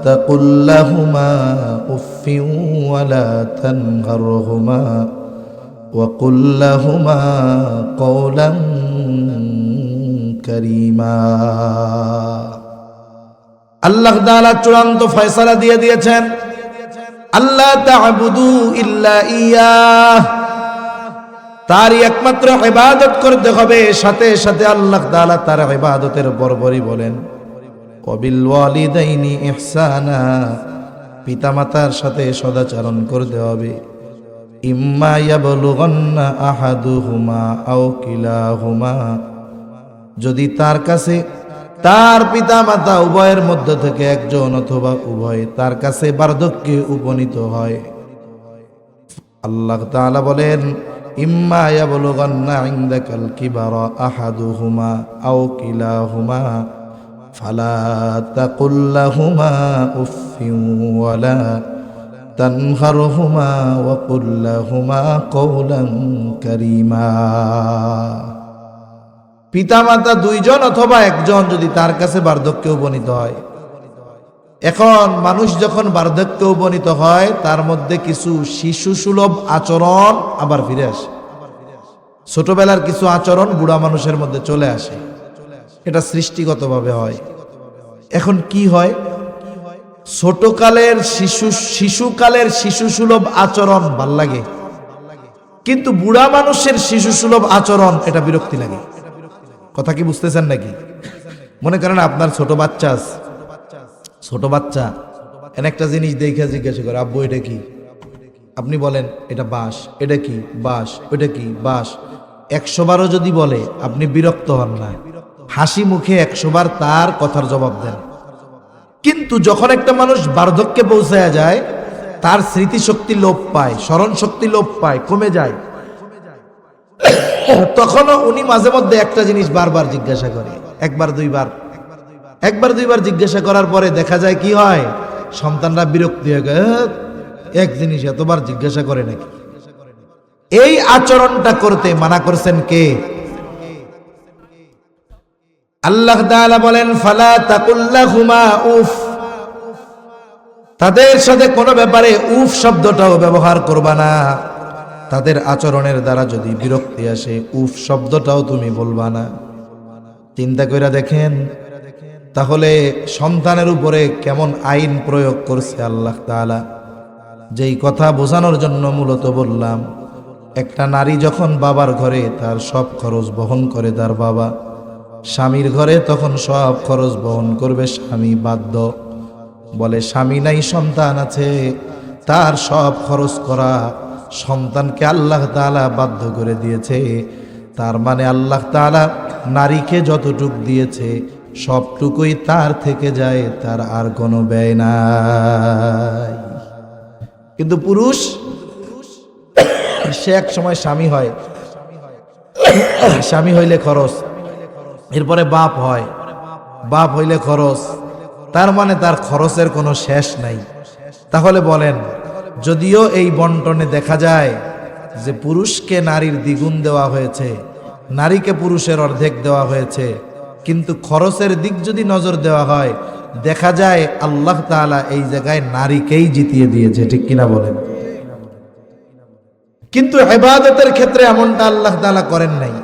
তাকুল লাহুমা উফফিন ওয়ালা তানহারহুমা ওয়া কুল লাহুমা কওলান কারীমা। আল্লাহ তাআলা চূড়ান্ত ফয়সালা দিয়ে দিয়েছেন, আল্লাহ তা'বুদু ইল্লা ইয়াহ, তারই একমাত্র ইবাদত করতে হবে। সাথে সাথে আল্লাহ তাআলা তার ইবাদতের বরবরই বলেন ওয়াবিল ওয়ালিদাইনি ইহসানা, পিতামাতার সাথে সদাচরণ করতে হবে। ইম্মা ইয়াবলুগান্না আহাদুহুমা আও কিলাহুমা, যদি তার কাছে তার পিতা মাতা উভয়ের মধ্য থেকে একজন অথবা উভয় তার কাছে বার্ধক্যে উপনীত হয়। আল্লাহ তাআলা বলেন ইম্মা ইয়াবলুগান্না ইনদাকাল কিবারা আহাদুহুমা আও কিলাহুমা ফালা তাকুল লাহুমা উফফিন ওয়ালা তানহারহুমা ওয়া কুল লাহুমা কওলান কারীমা। পিতামাতা দুইজন অথবা একজন যদি তার কাছে বার্ধক্যে উপনীত হয়। এখন মানুষ যখন বার্ধক্যে উপনীত হয় তার মধ্যে কিছু শিশু সুলভ আচরণ আবার ফিরে আসে। ছোটবেলার কিছু আচরণ বুড়া মানুষের মধ্যে চলে আসে, এটা সৃষ্টিগতভাবে হয়। এখন কি হয়, ছোটকালের শিশুকালের শিশু সুলভ আচরণ ভাল লাগে, কিন্তু বুড়া মানুষের শিশু সুলভ আচরণ এটা বিরক্তি লাগে। কথা কি বুঝতেছেন নাকি? মনে করেন আপনার ছোট বাচ্চা এন একটা জিনিস দেখে জিজ্ঞাসা করে আব্বু এটা কি? আপনি বলেন এটা বাঁশ। এটা কি? বাঁশ। ওইটা কি? বাঁশ। 100 বারও যদি বলে আপনি বিরক্ত হন না, হাসি মুখে 100 বার তার কথার জবাব দেন। কিন্তু যখন একটা মানুষ বার্ধক্যে পৌঁছায় যায়, তার স্মৃতিশক্তি লোপ পায়, স্মরণ শক্তি লোপ পায়, কমে যায়, তখনও উনি মাঝে মধ্যে একটা জিনিস বারবার জিজ্ঞাসা করে, একবার দুইবার জিজ্ঞাসা করার পরে দেখা যায় কি হয়, সন্তানরা বিরক্তি হয়ে গেছে, এক জিনিস এতবার জিজ্ঞাসা করে নাকি। এই আচরণটা করতে মানা করছেন কে? আল্লাহ তাআলা বলেন ফালা তাকুল লাহুমা উফ, তাদের সাথে কোনো ব্যাপারে উফ শব্দটাও ব্যবহার করবা না। তাদের আচরণের দ্বারা যদি বিরক্তি আসে, উফ শব্দটাও তুমি বলবা না। চিন্তা করে দেখেন তাহলে সন্তানের উপরে কেমন আইন প্রয়োগ করছে আল্লাহ তাআলা। যেই কথা বোঝানোর জন্য মূলত বললাম, একটা নারী যখন বাবার ঘরে তার সব খরচ বহন করে তার বাবা, স্বামীর ঘরে তখন সব খরচ বহন করবে স্বামী বাধ্য। বলে স্বামী নাই, সন্তান আছে, তার সব খরচ করা সন্তানকে আল্লাহ তাআলা বাধ্য করে দিয়েছে। তার মানে আল্লাহ তাআলা নারীকে যতটুক দিয়েছে সবটুকুই তার থেকে যায়, তার আর কোনো ব্যয় নাই। কিন্তু পুরুষ সে এক সময় স্বামী হয়, স্বামী হইলে খরচ, এরপরে বাপ হয়, বাপ হইলে খরচ, তার মানে তার খরচের কোনো শেষ নাই। তাহলে বলেন, যদিও এই বন্টনে দেখা যায় যে পুরুষকে নারীর দ্বিগুণ দেওয়া হয়েছে, নারীকে পুরুষের অর্ধেক দেওয়া হয়েছে, কিন্তু খরচের দিক যদি নজর দেওয়া হয় দেখা যায় আল্লাহ তাআলা এই জায়গায় নারীকেই জিতিয়ে দিয়েছে। ঠিক কিনা বলেন? কিন্তু ইবাদতের ক্ষেত্রে এমনটা আল্লাহ তাআলা করেন নাই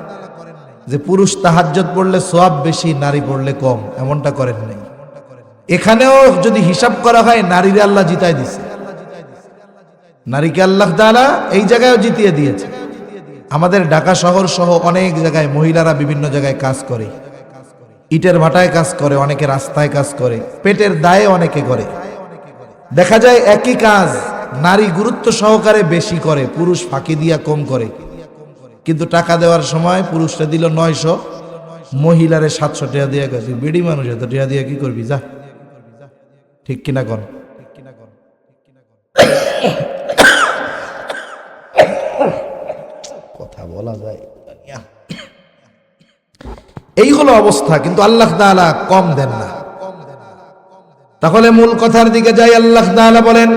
যে পুরুষ তাহাজ্জুদ পড়লে সওয়াব বেশি, নারী পড়লে কম, এমনটা করেন নাই। এখানেও যদি হিসাব করা হয় নারীরে আল্লাহ জিতায় দিছে, নারীকে আল্লাহ তাআলা এই জায়গায়ও জিতিয়ে দিয়েছে। আমাদের ঢাকা শহর সহ অনেক জায়গায় মহিলারা বিভিন্ন জায়গায় কাজ করে, ইটের ভাটায় কাজ করে, অনেকে রাস্তায় কাজ করে, পেটের দায়ে অনেকে করে। দেখা যায় একই কাজ নারী গুরুত্ব সহকারে বেশি করে, পুরুষ ফাঁকি দিয়া কম করে। কিন্তু টাকা দেওয়ার সময় পুরুষরা দিল 900, মহিলারে 700 টাকা দিয়ে গেছে। বিড়ি মানুষ এত টাকা দিয়ে কি করবি, যা। ঠিক কিনা কন? কথা বলা যায়, এই হলো অবস্থা। কিন্তু আল্লাহ তাআলা কম দেন না। তাহলে মূল কথার দিকে যাই। আল্লাহ তাআলা বলেন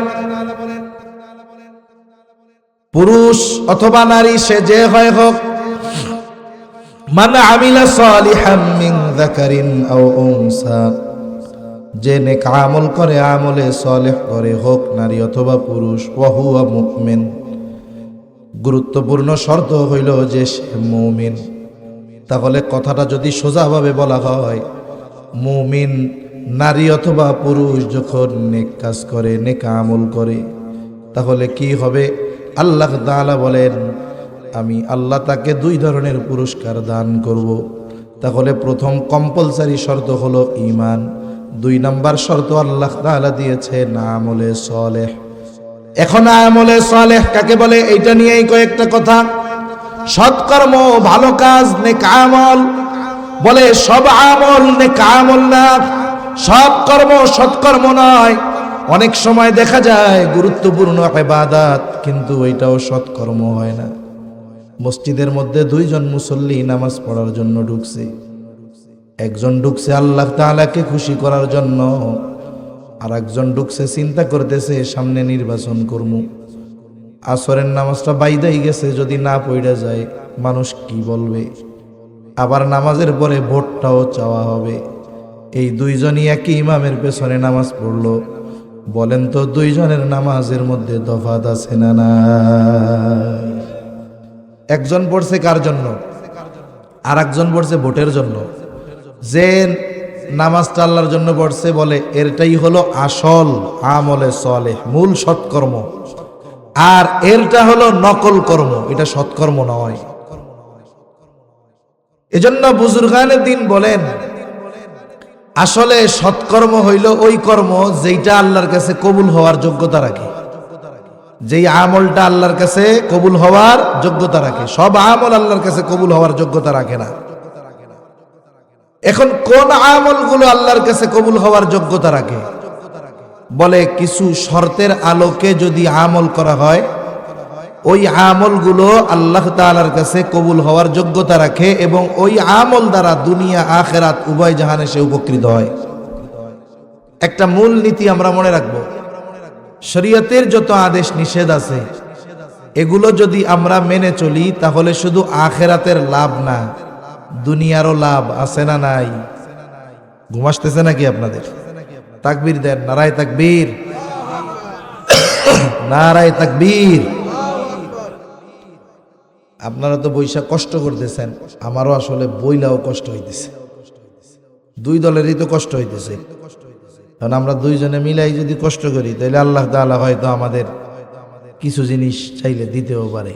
পুরুষ অথবা নারী সে যে হয় হোক, মান আমিলা সালিহাম মিন যাকারিন আও উনসা, যে নেক আমল করে, আমলে সালেহ করে, হোক নারী অথবা পুরুষ, ওয়া হুয়া মুমিন, গুরুত্বপূর্ণ শর্ত হইল যে সে মুমিন। তাহলে কথাটা যদি সোজাভাবে বলা হয়, মুমিন নারী অথবা পুরুষ যখন নেক কাজ করে, নেক আমল করে, তাহলে কি হবে? আল্লাহ তাআলা বলেন, আমি আল্লাহ তাকে 2 ধরনের পুরস্কার দান করব। তাহলে প্রথম কম্পালসারি শর্ত হলো ঈমান, 2 নাম্বার শর্ত আল্লাহ তাআলা দিয়েছেন আমলে সালেহ। এখন আমলে সালেহ কাকে বলে, এইটা নিয়েই কয়েকটা কথা। সৎকর্ম, ভালো কাজ, নেক আমল। বলে সব আমল নেক আমল না, সব কর্ম সৎকর্ম নয়। অনেক সময় দেখা যায় গুরুত্বপূর্ণ ইবাদত, কিন্তু ওইটাও সৎকর্ম হয় না। মসজিদের মধ্যে 2 জন মুসল্লি নামাজ পড়ার জন্য ঢুকছে। একজন ঢুকছে আল্লাহ তাআলাকে খুশি করার জন্য, আর একজন ঢুকছে চিন্তা করতেছে সামনে নির্বাচন করমু, আসরের নামাজটা বাইদাই গেছে, যদি না পড়া যায় মানুষ কি বলবে, আবার নামাজের পরে ভোটটাও চাওয়া হবে। এই 2 জনই একই ইমামের পেছনে নামাজ পড়লো। বলেন তো 2 জনের নামাজের মধ্যে তফাত আছে না নাই? একজন পড়ছে কার জন্য, আর একজন পড়ছে ভোটের জন্য। যে নামাজটা আল্লাহর জন্য পড়ছে, বলে এরটাই হলো আসল আমলে সালেহ, মূল সৎকর্ম, আর এরটা হলো নকল কর্ম, এটা সৎকর্ম নয়। এজন্য বুজুর্গানে দ্বীন বলেন, আসলে সৎকর্ম হইল ওই কর্ম যেটা আল্লাহর কাছে কবুল হওয়ার যোগ্যতা রাখে, যেই আমলটা আল্লাহর কাছে কবুল হওয়ার যোগ্যতা রাখে। সব আমল আল্লাহর কাছে কবুল হওয়ার যোগ্যতা রাখে না। এখন কোন আমলগুলো আল্লাহর কাছে কবুল হওয়ার যোগ্যতা রাখে? বলে কিছু শর্তের আলোকে যদি আমল করা হয়, ওই আমলগুলো আল্লাহ তাআলার কাছে কবুল হওয়ার যোগ্যতা রাখে, এবং ওই আমল দ্বারা দুনিয়া আখিরাত উভয় জাহানে সে উপকৃত হয়। একটা মূল নীতি আমরা মনে রাখব, শরীয়তের যত আদেশ নিষেধ আছে, এগুলো যদি আমরা মেনে চলি, তাহলে শুধু আখিরাতের লাভ না, দুনিয়ারও লাভ আছে না নাই? ঘুম আসতেছে নাকি আপনাদের? তাকবীর দেন, নারায়ে তাকবীর, নারায়ে তাকবীর। আপনারা তো বৈশা কষ্ট করতেছেন, আমারও আসলে বইলাও কষ্ট হইতেছে, 2 দলেরই তো কষ্ট হইতেছে। কারণ আমরা 2 জনে মিলাই যদি কষ্ট করি, তাহলে আল্লাহ তাআলা হয়তো আমাদের কিছু জিনিস চাইলে দিতেও পারে।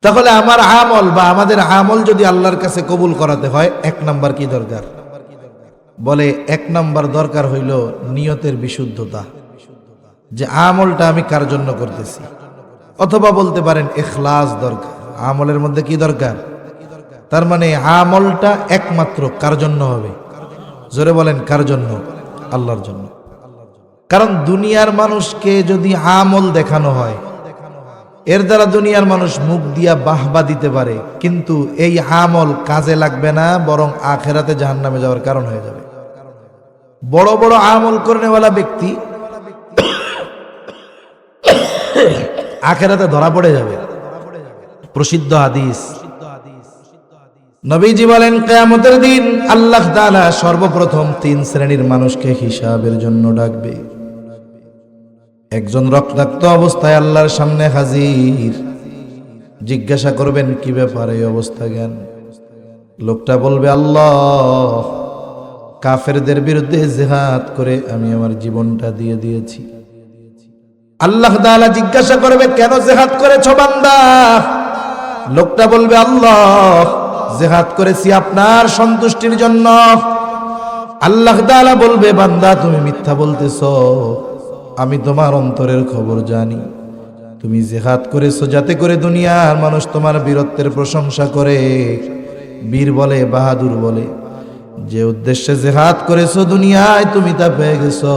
তাহলে আমার আমল বা আমাদের আমল যদি আল্লাহর কাছে কবুল করাতে হয়, 1 নাম্বার কি দরকার? বলে 1 নাম্বার দরকার হইল নিয়তের বিশুদ্ধতা, যে আমলটা আমি কার জন্য করতেছি। অথবা বলতে পারেন ইখলাস দরকার। আমলের মধ্যে কি দরকার? তার মানে আমলটা একমাত্র কার জন্য হবে? জোরে বলেন, কার জন্য? আল্লাহর জন্য। কারণ দুনিয়ার মানুষকে যদি আমল দেখানো হয়, এর দ্বারা দুনিয়ার মানুষ মুখ দিয়া বাহবা দিতে পারে, কিন্তু এই আমল কাজে লাগবে না, বরং আখিরাতে জাহান্নামে যাওয়ার কারণ হয়ে যাবে। বড় বড় আমল করেনেওয়ালা ব্যক্তি আখিরাতে ধরা পড়ে যাবে। প্রসিদ্ধ হাদিস, নবীজি বলেন, কিয়ামতের দিন আল্লাহ তাআলা সর্বপ্রথম 3 শ্রেণীর মানুষকে হিসাবের জন্য ডাকবে। একজন রক্তাক্ত অবস্থায় আল্লাহর সামনে হাজির, জিজ্ঞাসা করবেন কি ব্যাপারে এই অবস্থা জ্ঞান? লোকটা বলবে, আল্লাহ, কাফেরদের বিরুদ্ধে জিহাদ করে আমি আমার জীবনটা দিয়ে দিয়েছি। আল্লাহ তাআলা জিজ্ঞাসা করবে, কেন জিহাদ করেছো বান্দা? লোকটা বলবে, আল্লাহ, জিহাদ করেছি আপনার সন্তুষ্টির জন্য। আল্লাহ তাআলা বলবে, বান্দা তুমি মিথ্যা বলতেছো, আমি তোমার অন্তরের খবর জানি। তুমি জিহাদ করেছো যাতে করে দুনিয়ার মানুষ তোমার বীরত্বের প্রশংসা করে, বীর বলে, বাহাদুর বলে। যে উদ্দেশ্যে জিহাদ করেছো দুনিয়ায় তুমি তা পেয়ে গেছো।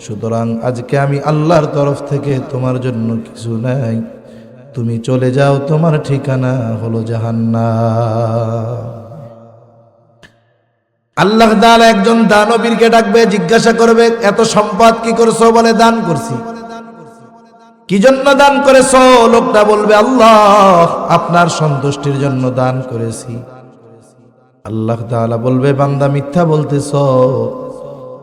সুতরাং আজকে আমি আল্লাহর তরফ থেকে তোমার জন্য কিছু নাই, তুমি চলে যাও, তোমার ঠিকানা হলো জাহান্নাম। আল্লাহ তাআলা একজন দানবীরকে ডাকবে, জিজ্ঞাসা করবে, এত সম্পদ কি করছো? বলে, দান করছি। কি জন্য দান করেছো? লোকটা বলবে, আল্লাহ, আপনার সন্তুষ্টির জন্য দান করেছি। আল্লাহ তাআলা বলবে, বান্দা মিথ্যা বলতেছ,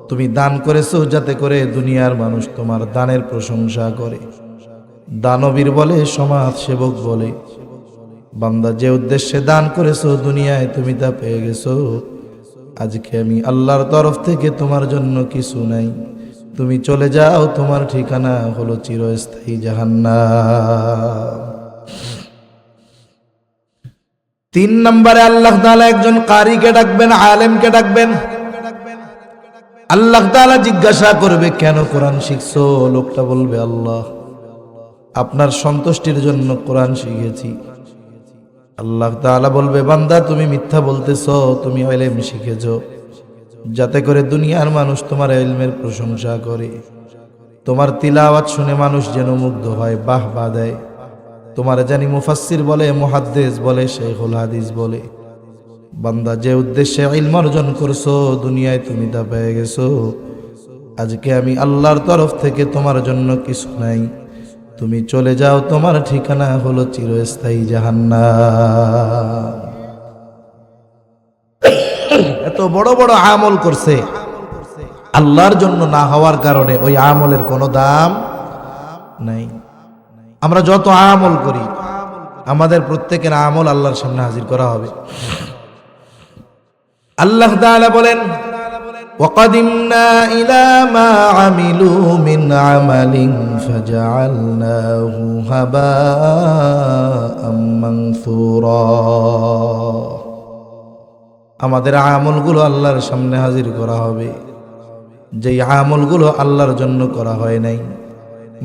তুমি দান করেছো যাতে করে দুনিয়ার মানুষ তোমার দানের প্রশংসা করে। দানবীর বলে, সমাজ সেবক বলে, বান্দা যে উদ্দেশ্যে দান করেছো দুনিয়ায় তুমি তা পেয়ে গেছো। আজকে আমি আল্লাহর তরফ থেকে তোমার জন্য কিছু নাই, তুমি চলে যাও, তোমার ঠিকানা হলো চিরস্থায়ী জাহান্নাম। 3 নম্বরে আল্লাহ তাআলা একজন কারিকে ডাকবেন, আলেমকে ডাকবেন। আল্লাহ তাআলা জিজ্ঞাসা করবে, কেন কোরআন শিখছো? লোকটা বলবে, আল্লাহ আপনার সন্তুষ্টির জন্য কোরআন শিখেছি। আল্লাহ তাআলা বলবে, বান্দা তুমি মিথ্যা বলতেছো, তুমি ইলম শিখেছো যাতে করে দুনিয়ার মানুষ তোমার ইলমের প্রশংসা করে, তোমার তিলাওয়াত শুনে মানুষ যেন মুগ্ধ হয়, বাহবা দেয়। তোমার জানি মুফাসসির বলে, মুহাদ্দিস বলে, শাইখুল হাদিস বলে। বান্দা যে উদ্দেশ্যে ইলম অর্জন করছো দুনিয়ায় তুমি তা পেয়ে গেছো। আজকে আমি আল্লাহর তরফ থেকে তোমার জন্য কিছু নাই, তুমি চলে যাও, তোমার ঠিকানা হলো চিরস্থায়ী জাহান্নাম। এত বড় বড় আমল করছে, আল্লাহর জন্য না হওয়ার কারণে ওই আমলের কোনো দাম নাই। আমরা যত আমল করি, আমাদের প্রত্যেকের আমল আল্লাহর সামনে হাজির করা হবে। আল্লাহ তাআলা বলেন, وَقَدِمْنَا إِلَى مَا عَمِلُوا مِنْ عَمَلٍ فَجَعَلْنَاهُ هَبَاءً مَنْثُورًا। আমাদের আমলগুলো আল্লাহর সামনে হাজির করা হবে, যেই আমলগুলো আল্লাহর জন্য করা হয় নাই,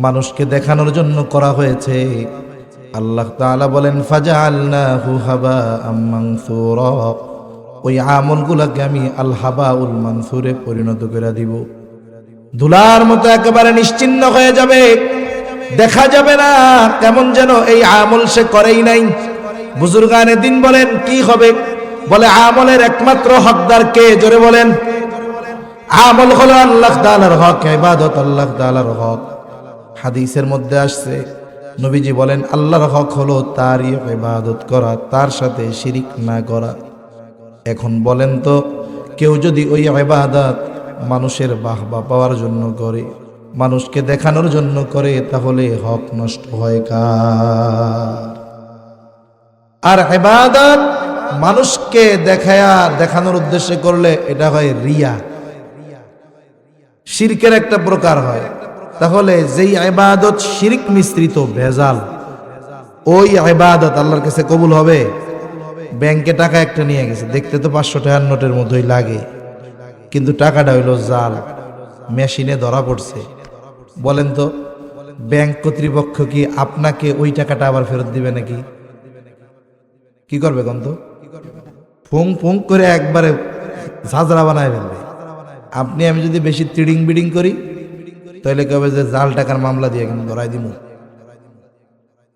মানুষকে দেখানোর জন্য করা হয়েছে। আল্লাহ তাআলা বলেন, ফাজআলনাহু হাবাআম মানসুরা, ওই আমলগুলোকে আমি আল হাবাউল মানসুরে পরিণত করে দিব, ধুলার মতো একেবারে নিশ্চিহ্ন হয়ে যাবে, দেখা যাবে না, কেমন যেন এই আমল সে করেই নাই। বুজুর্গানে দিন বলেন, কি হবে? বলে, আমলের একমাত্র হকদার কে? জোরে বলেন। আমল হলো আল্লাহ তাআলার হক, ইবাদত আল্লাহ তাআলার হক। হাদিসের মধ্যে আসছে, নবীজি বলেন, আল্লাহর হক হলো তারই ইবাদত করা, তার সাথে শিরিক না করা। এখন বলেন তো, কেউ যদি ওই ইবাদত মানুষের বাহবা পাওয়ার জন্য করে, মানুষকে দেখানোর জন্য করে, তাহলে হক নষ্ট হয় কার? আর ইবাদত মানুষকে দেখানোর উদ্দেশ্যে করলে এটা হয় রিয়া, শিরকের একটা প্রকার হয়। তাহলে যেই ইবাদত শিরক মিশ্রিত, ভেজাল, ওই ইবাদত আল্লাহর কাছে কবুল হবে? ব্যাংকে টাকা একটা নিয়ে গেছে, দেখতে তো 500 টাকার নোটের মতোই লাগে, কিন্তু টাকাটা হইলো জাল, মেশিনে ধরা পড়ছে। বলেন তো, ব্যাংক কর্তৃপক্ষ কি আপনাকে ওই টাকাটা আবার ফেরত দিবে নাকি? কি করবে কোন তো? ফুং ফুং করে একবারে ঝাঁঝরা বানায় ফেলবে। আপনি আমি যদি বেশি তিডিং বিডিং করি, তাহলে কবে যে জাল টাকার মামলা দিয়ে কিন্তু ধরাই দিব।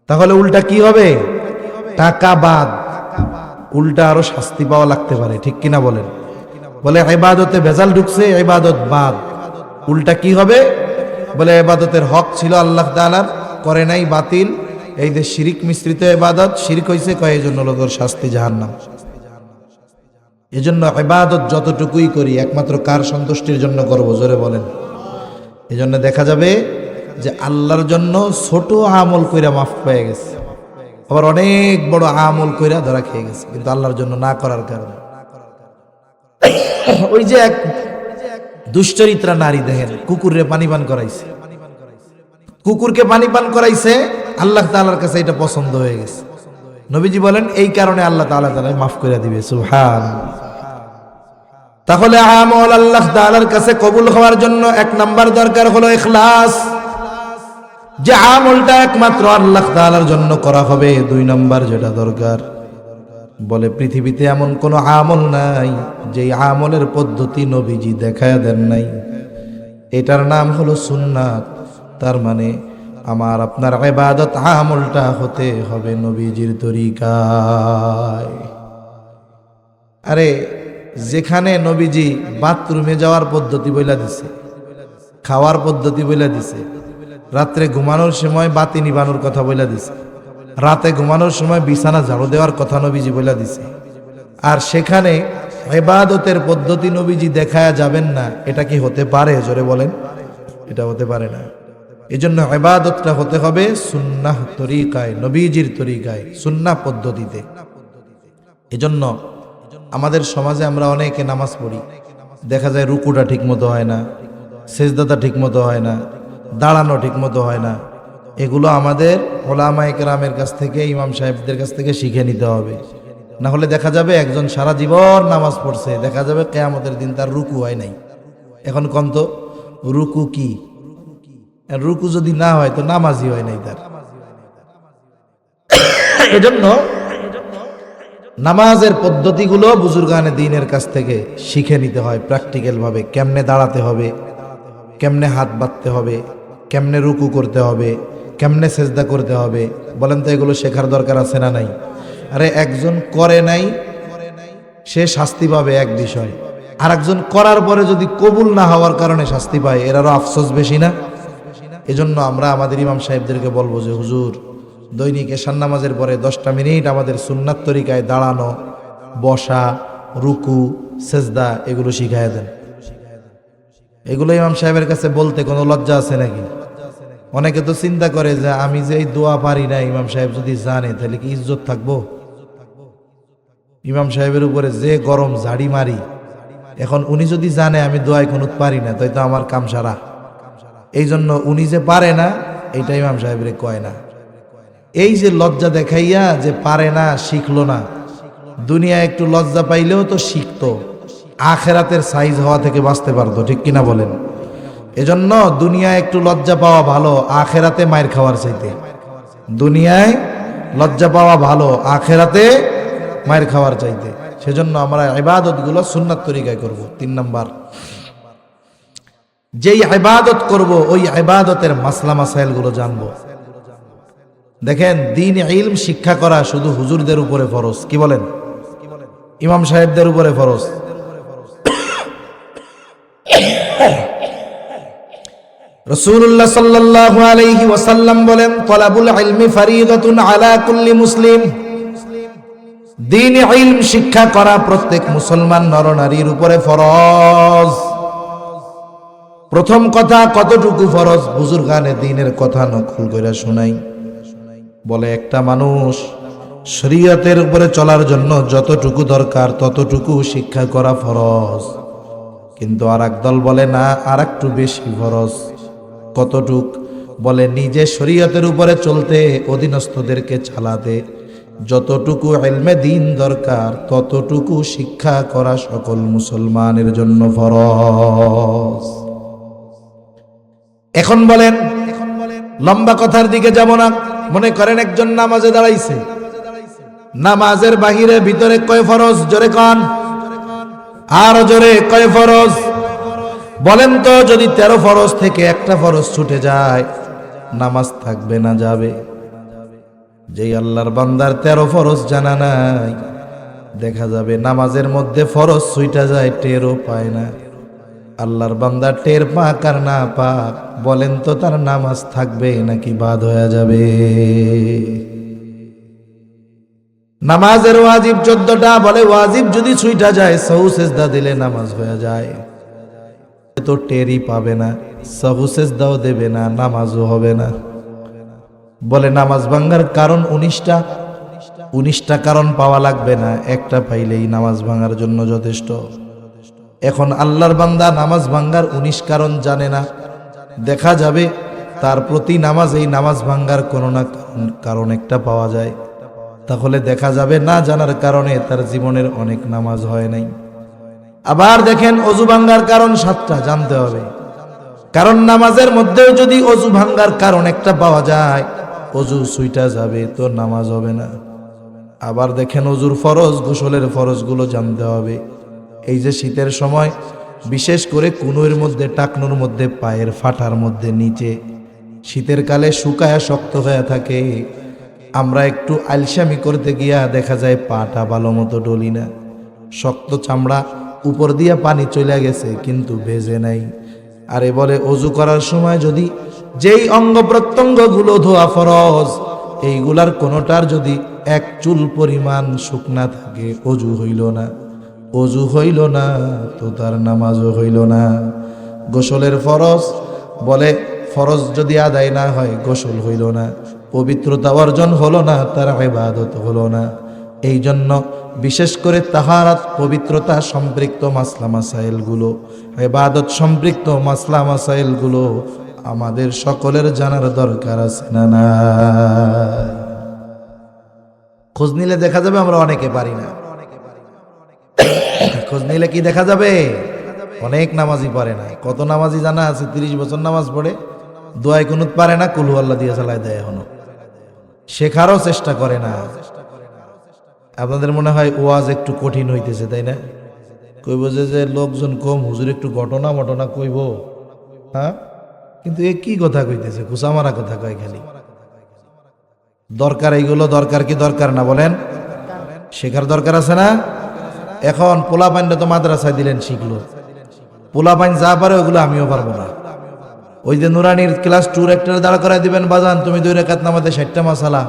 তাহলে উল্টা কি হবে? টাকা বাদ, উল্টা আরো শাস্তি পাওয়া লাগতে পারে, ঠিক কিনা বলেন? বলে ইবাদতে ভেজাল ঢুকছে, ইবাদত বাদ, উল্টা কি হবে? বলে ইবাদতের হক ছিল আল্লাহ তাআলার, করে নাই, বাতিল। এই যে শিরিক মিশ্রিত ইবাদত, শিরক হইছে, কয় এজন্য লোকের শাস্তি জাহান্নাম। এজন্য ইবাদত যতটুকুই করি একমাত্র কার সন্তুষ্টির জন্য করব? জোরে বলেন। এজন্য দেখা যাবে যে আল্লাহর জন্য ছোট আমল কইরা মাফ পেয়ে গেছে, আবার অনেক বড় আমল কইরা ধরা খেয়ে গেছে, কিন্তু আল্লাহর জন্য না করার কারণে। ওই যে এক দুশ্চরিত্রা নারী, দেখেন, কুকুরে পানি পান করাইছে, কুকুরকে পানি পান করাইছে, আল্লাহ তাআলার কাছে এটা পছন্দ হয়ে গেছে। নবীজি বলেন, এই কারণে আল্লাহ তাআলা মাফ করে দিবে। সুবহানাল্লাহ। তাহলে আমল আল্লাহ তাআলার কাছে কবুল হওয়ার জন্য 1 নাম্বার দরকার হলো ইখলাস, যে আমলটা একমাত্র আল্লাহ তাআলার জন্য করা হবে। 2 নাম্বার যেটা দরকার, বলে পৃথিবীতে এমন কোনো আমল নাই যেই আমলের পদ্ধতি নবীজি দেখায়া দেন নাই, এটার নাম হলো সুন্নাত। তার মানে আমার আপনার ইবাদত আমলটা হতে হবে নবীজির তরিকায়। আরে যেখানে নবীজি বাথরুমে যাওয়ার পদ্ধতি বইলা দিছে, খাওয়ার পদ্ধতি বইলা দিছে, রাত্রে ঘুমানোর সময় বাতি নিবানোর কথা বইলা দিছে, রাতে ঘুমানোর সময় বিছানা ঝাড়ু দেওয়ার কথা নবীজি বইলা দিছে, আর সেখানে ইবাদতের পদ্ধতি নবীজি দেখায়া যাবেন না, এটা কি হতে পারে? জোরে বলেন, এটা হতে পারে না। এজন্য ইবাদতটা হতে হবে সুন্নাহ তরিকায়, নবীজির তরিকায়, সুন্নাহ পদ্ধতিতে। এজন্য আমাদের সমাজে আমরা অনেকে নামাজ পড়ি, দেখা যায় রুকুটা ঠিক মতো হয় না, সেজদাটা ঠিক মতো হয় না, দাঁড়ানো ঠিক মতো হয় না। এগুলো আমাদের ওলামায়ে কেরামের কাছ থেকে, ইমাম সাহেবদের কাছ থেকে শিখে নিতে হবে। না হলে দেখা যাবে একজন সারা জীবন নামাজ পড়ছে, দেখা যাবে কিয়ামতের দিন তার রুকু হয় নাই। এখন কোন তো রুকু কি? রুকু যদি না হয় তো নামাজই হয় নাই তার। এজন্য নামাজের পদ্ধতিগুলো বুজুর্গানে দ্বীনের কাছ থেকে শিখে নিতে হয় প্র্যাকটিক্যাল ভাবে। কেমনে দাঁড়াতে হবে, কেমনে হাত বাঁধতে হবে, কেমনে রুকু করতে হবে, কেমনে সেজদা করতে হবে। বলেন তো এগুলো শেখার দরকার আছে না নাই? আরে একজন করে নাই সে শাস্তি পাবে এক বিষয়, আর একজন করার পরে যদি কবুল না হওয়ার কারণে শাস্তি পায়, এরারও আফসোস বেশি না? এজন্য আমরা আমাদের ইমাম সাহেবদেরকে বলবো যে হুজুর, দৈনিক এশার নামাজের পরে 10টা মিনিট আমাদের সুন্নাত তরিকায় দাঁড়ানো, বসা, রুকু, সেজদা এগুলো শিখাইয়া দেন। এগুলো ইমাম সাহেবের কাছে বলতে কোনো লজ্জা আছে নাকি? অনেকে তো চিন্তা করে যে আমি যে এই দোয়া পারি না, ইমাম সাহেব যদি জানে তাহলে কি ইজ্জত থাকবো? ইমাম সাহেবের উপরে যে গরম ঝাড়ি মারি, এখন উনি যদি জানে আমি দোয়ায় কোনো পারি না, তাই তো আমার কাম সারা। এই জন্য উনি যে পারে না এইটা ইমাম সাহেবের কয় না। এই যে লজ্জা দেখাইয়া যে পারে না, শিখলো না, দুনিয়া একটু লজ্জা পাইলেও তো শিখতো, আখেরাতের সাইজ হওয়া থেকে বাঁচতে পারতো, ঠিক কিনা বলেন? এজন্য দুনিয়ায় একটু লজ্জা পাওয়া ভালো আখেরাতে মায়ের খাওয়ার চাইতে। দুনিয়ায় লজ্জা পাওয়া ভালো আখেরাতে মায়ের খাওয়ার চাইতে। সেজন্য আমরা ইবাদতগুলো সুন্নাত তরিকায় করব। 3 নাম্বার, যেই ইবাদত করব ওই ইবাদতের মাসলা মাসাইলগুলো জানবো। দেখেন, দ্বীন ইলম শিক্ষা করা শুধু হুজুরদের উপরে ফরজ, কি বলেন? ইমাম সাহেবদের উপরে ফরজ। রাসূলুল্লাহ সাল্লাল্লাহু আলাইহি ওয়াসাল্লাম বলেন, তালাবুল ইলমি ফরিদাতুন আলা কুল্লি মুসলিম। দ্বীন ইলম শিক্ষা করা প্রত্যেক মুসলমান নরনারীর উপরে ফরজ। প্রথম কথা, কতটুকু ফরজ? বুজুর্গানে দ্বীনের কথা নকল করে শোনাই। বলে একটা মানুষ শরীয়তের উপরে চলার জন্য যতটুকু দরকার ততটুকু শিক্ষা করা ফরজ। কিন্তু আর একদল বলে না, আর একটু বেশি ফরজ। কতটুক? বলে নিজে শরীয়তের উপরে চলতে, অধীনস্থদেরকে চালাতে যতটুকু ইলমে দ্বীন দরকার ততটুকু শিক্ষা করা সকল মুসলমানের জন্য ফরজ। এখন বলেন, লম্বা কথার দিকে যাব না। মনে করেন একজন নামাজে দাঁড়াইছে, নামাজের বাহিরে ভিতরে কয় ফরজ? জোরে কন, আর জোরে, কয় ফরজ? বলেন তো, যদি 13 ফরজ থেকে একটা ফরজ ছুটে যায়, নামাজ থাকবে না যাবে? যেই আল্লাহর বান্দার 13 ফরজ জানা নাই, দেখা যাবে নামাজের মধ্যে ফরজ ছুটে যায়, টেরও পায় না। আল্লাহর বান্দা টের পাক আর না পাক, বলেন তো তার নামাজ থাকবে নাকি বাদ হয়ে যাবে? নামাজের ওয়াজিব 14টা, বলে ওয়াজিব যদি ছুইটা যায়, সাহু সেজদা দিলে নামাজ হয়ে যায়। তো টেরই পাবে না, সাহু সেজদাও দেবে না, নামাজও হবে না। বলে নামাজ ভাঙার কারণ 19টা। 19টা কারণ পাওয়া লাগবে না, একটা পাইলেই নামাজ ভাঙার জন্য যথেষ্ট। এখন আল্লাহর বান্দা নামাজ ভাঙ্গার 19 কারণ জানে না, দেখা যাবে তার প্রতি নামাজ, এই নামাজ ভাঙ্গার কোনো না কারণ একটা পাওয়া যায়। তাহলে দেখা যাবে না জানার কারণে তার জীবনের অনেক নামাজ হয় নাই। আবার দেখেন, অজু ভাঙ্গার কারণ 7টা জানতে হবে, কারণ নামাজের মধ্যেও যদি অজু ভাঙ্গার কারণ একটা পাওয়া যায়, অজু ছুইটা যাবে, তো নামাজ হবে না। আবার দেখেন, অজুর ফরজ, গোসলের ফরজগুলো জানতে হবে। এই যে শীতের সময় বিশেষ করে কুনুর মধ্যে, টাকনুর মধ্যে, পায়ের ফাটার মধ্যে নিচে শীতের কালে শুকায়া শক্ত হয়ে থাকে, আমরা একটু আলসামি করতে গিয়া দেখা যায় পাটা ভালো মতো ডলি না, শক্ত চামড়া, উপর দিয়া পানি চলে গেছে কিন্তু ভেজে নাই। আরে বলে অজু করার সময় যদি যেই অঙ্গ প্রত্যঙ্গগুলো ধোয়া ফরজ, এইগুলার কোনোটার যদি এক চুল পরিমাণ শুকনা থাকে, অজু হইল না, অজু হইল না তো তার নামাজও হইল না। গোসলের ফরজ, বলে ফরজ যদি আদায় না হয় গোসল হইল না, পবিত্রতা অর্জন হলো না, তার ইবাদত হলো না। এই জন্য বিশেষ করে তাহারাত, পবিত্রতা সম্পৃক্ত মাসলা মাসাইলগুলো, ইবাদত সম্পৃক্ত মাসলা মাসাইলগুলো আমাদের সকলের জানার দরকার আছে না? না, খোঁজ নিলে দেখা যাবে আমরা অনেকে পারি না। খোঁজ নিলে কি দেখা যাবে? অনেক নামাজি পারে না। কত নামাজি জানা আছে 30 বছর নামাজ পড়ে, দোয়ায় কুনুত পারে না, কুলহু আল্লাহ দিয়ে চালায় দেয়, এখনো শেখারও চেষ্টা করে না। আপনাদের মনে হয় ওয়াজ একটু কঠিন হইতেছে, তাই না? কইব যে লোকজন কম, হুজুর একটু ঘটনা মটনা কইব, হ্যাঁ, কিন্তু এ কি কথা কইতেছে, কুসামারা কথা কয় খালি। দরকার এইগুলো, দরকার কি দরকার না বলেন? শেখার দরকার আছে না? এখন পোলাপাইনটা তো মাদ্রাসায় দিলেন, শিখলো। পোলাপাইন যা পারে ওগুলো আমিও পারবো না। ওই যে নুরানির ক্লাস 2 একটা দাঁড়া করাই দিবেন, বাজান তুমি 2 রাকাত নামাজে 60টা মাসালা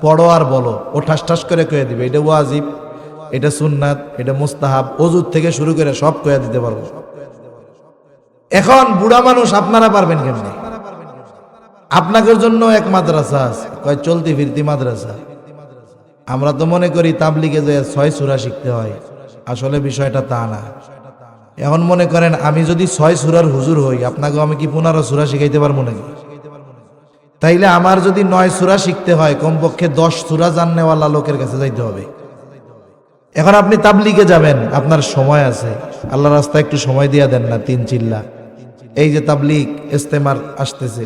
পড়ো আর বলো, ও ঠাস ঠাস করে কয়ে দিবে এটা ওয়াজিব, এটা সুন্নাত, এটা মুস্তাহাব, ওযুর থেকে শুরু করে সব কয়ে দিতে পারবো। এখন বুড়া মানুষ আপনারা পারবেন কেমনে? আপনাদের জন্য এক মাদ্রাসা আছে, কয় চলতি ফিরতি মাদ্রাসা। আমরা তো মনে করি তাবলিগে যে 6 সূরা শিখতে হয়, আসলে বিষয়টা তা না। এখন মনে করেন আমি যদি 6 সূরার হুজুর হই, আপনাকে আমি কি 15 সূরা শিখাইতে পারবো নাকি? তাইলে আমার যদি 9 সূরা শিখতে হয়, কমপক্ষে 10 সূরা জাননেওয়ালা লোকের কাছে যাইতে হবে। এখন আপনি তাবলিগে যাবেন, আপনার সময় আছে, আল্লাহর রাস্তায় একটু সময় দিয়া দেন না 3 চিল্লা। এই যে তাবলিগ ইজতেমার আসতেছে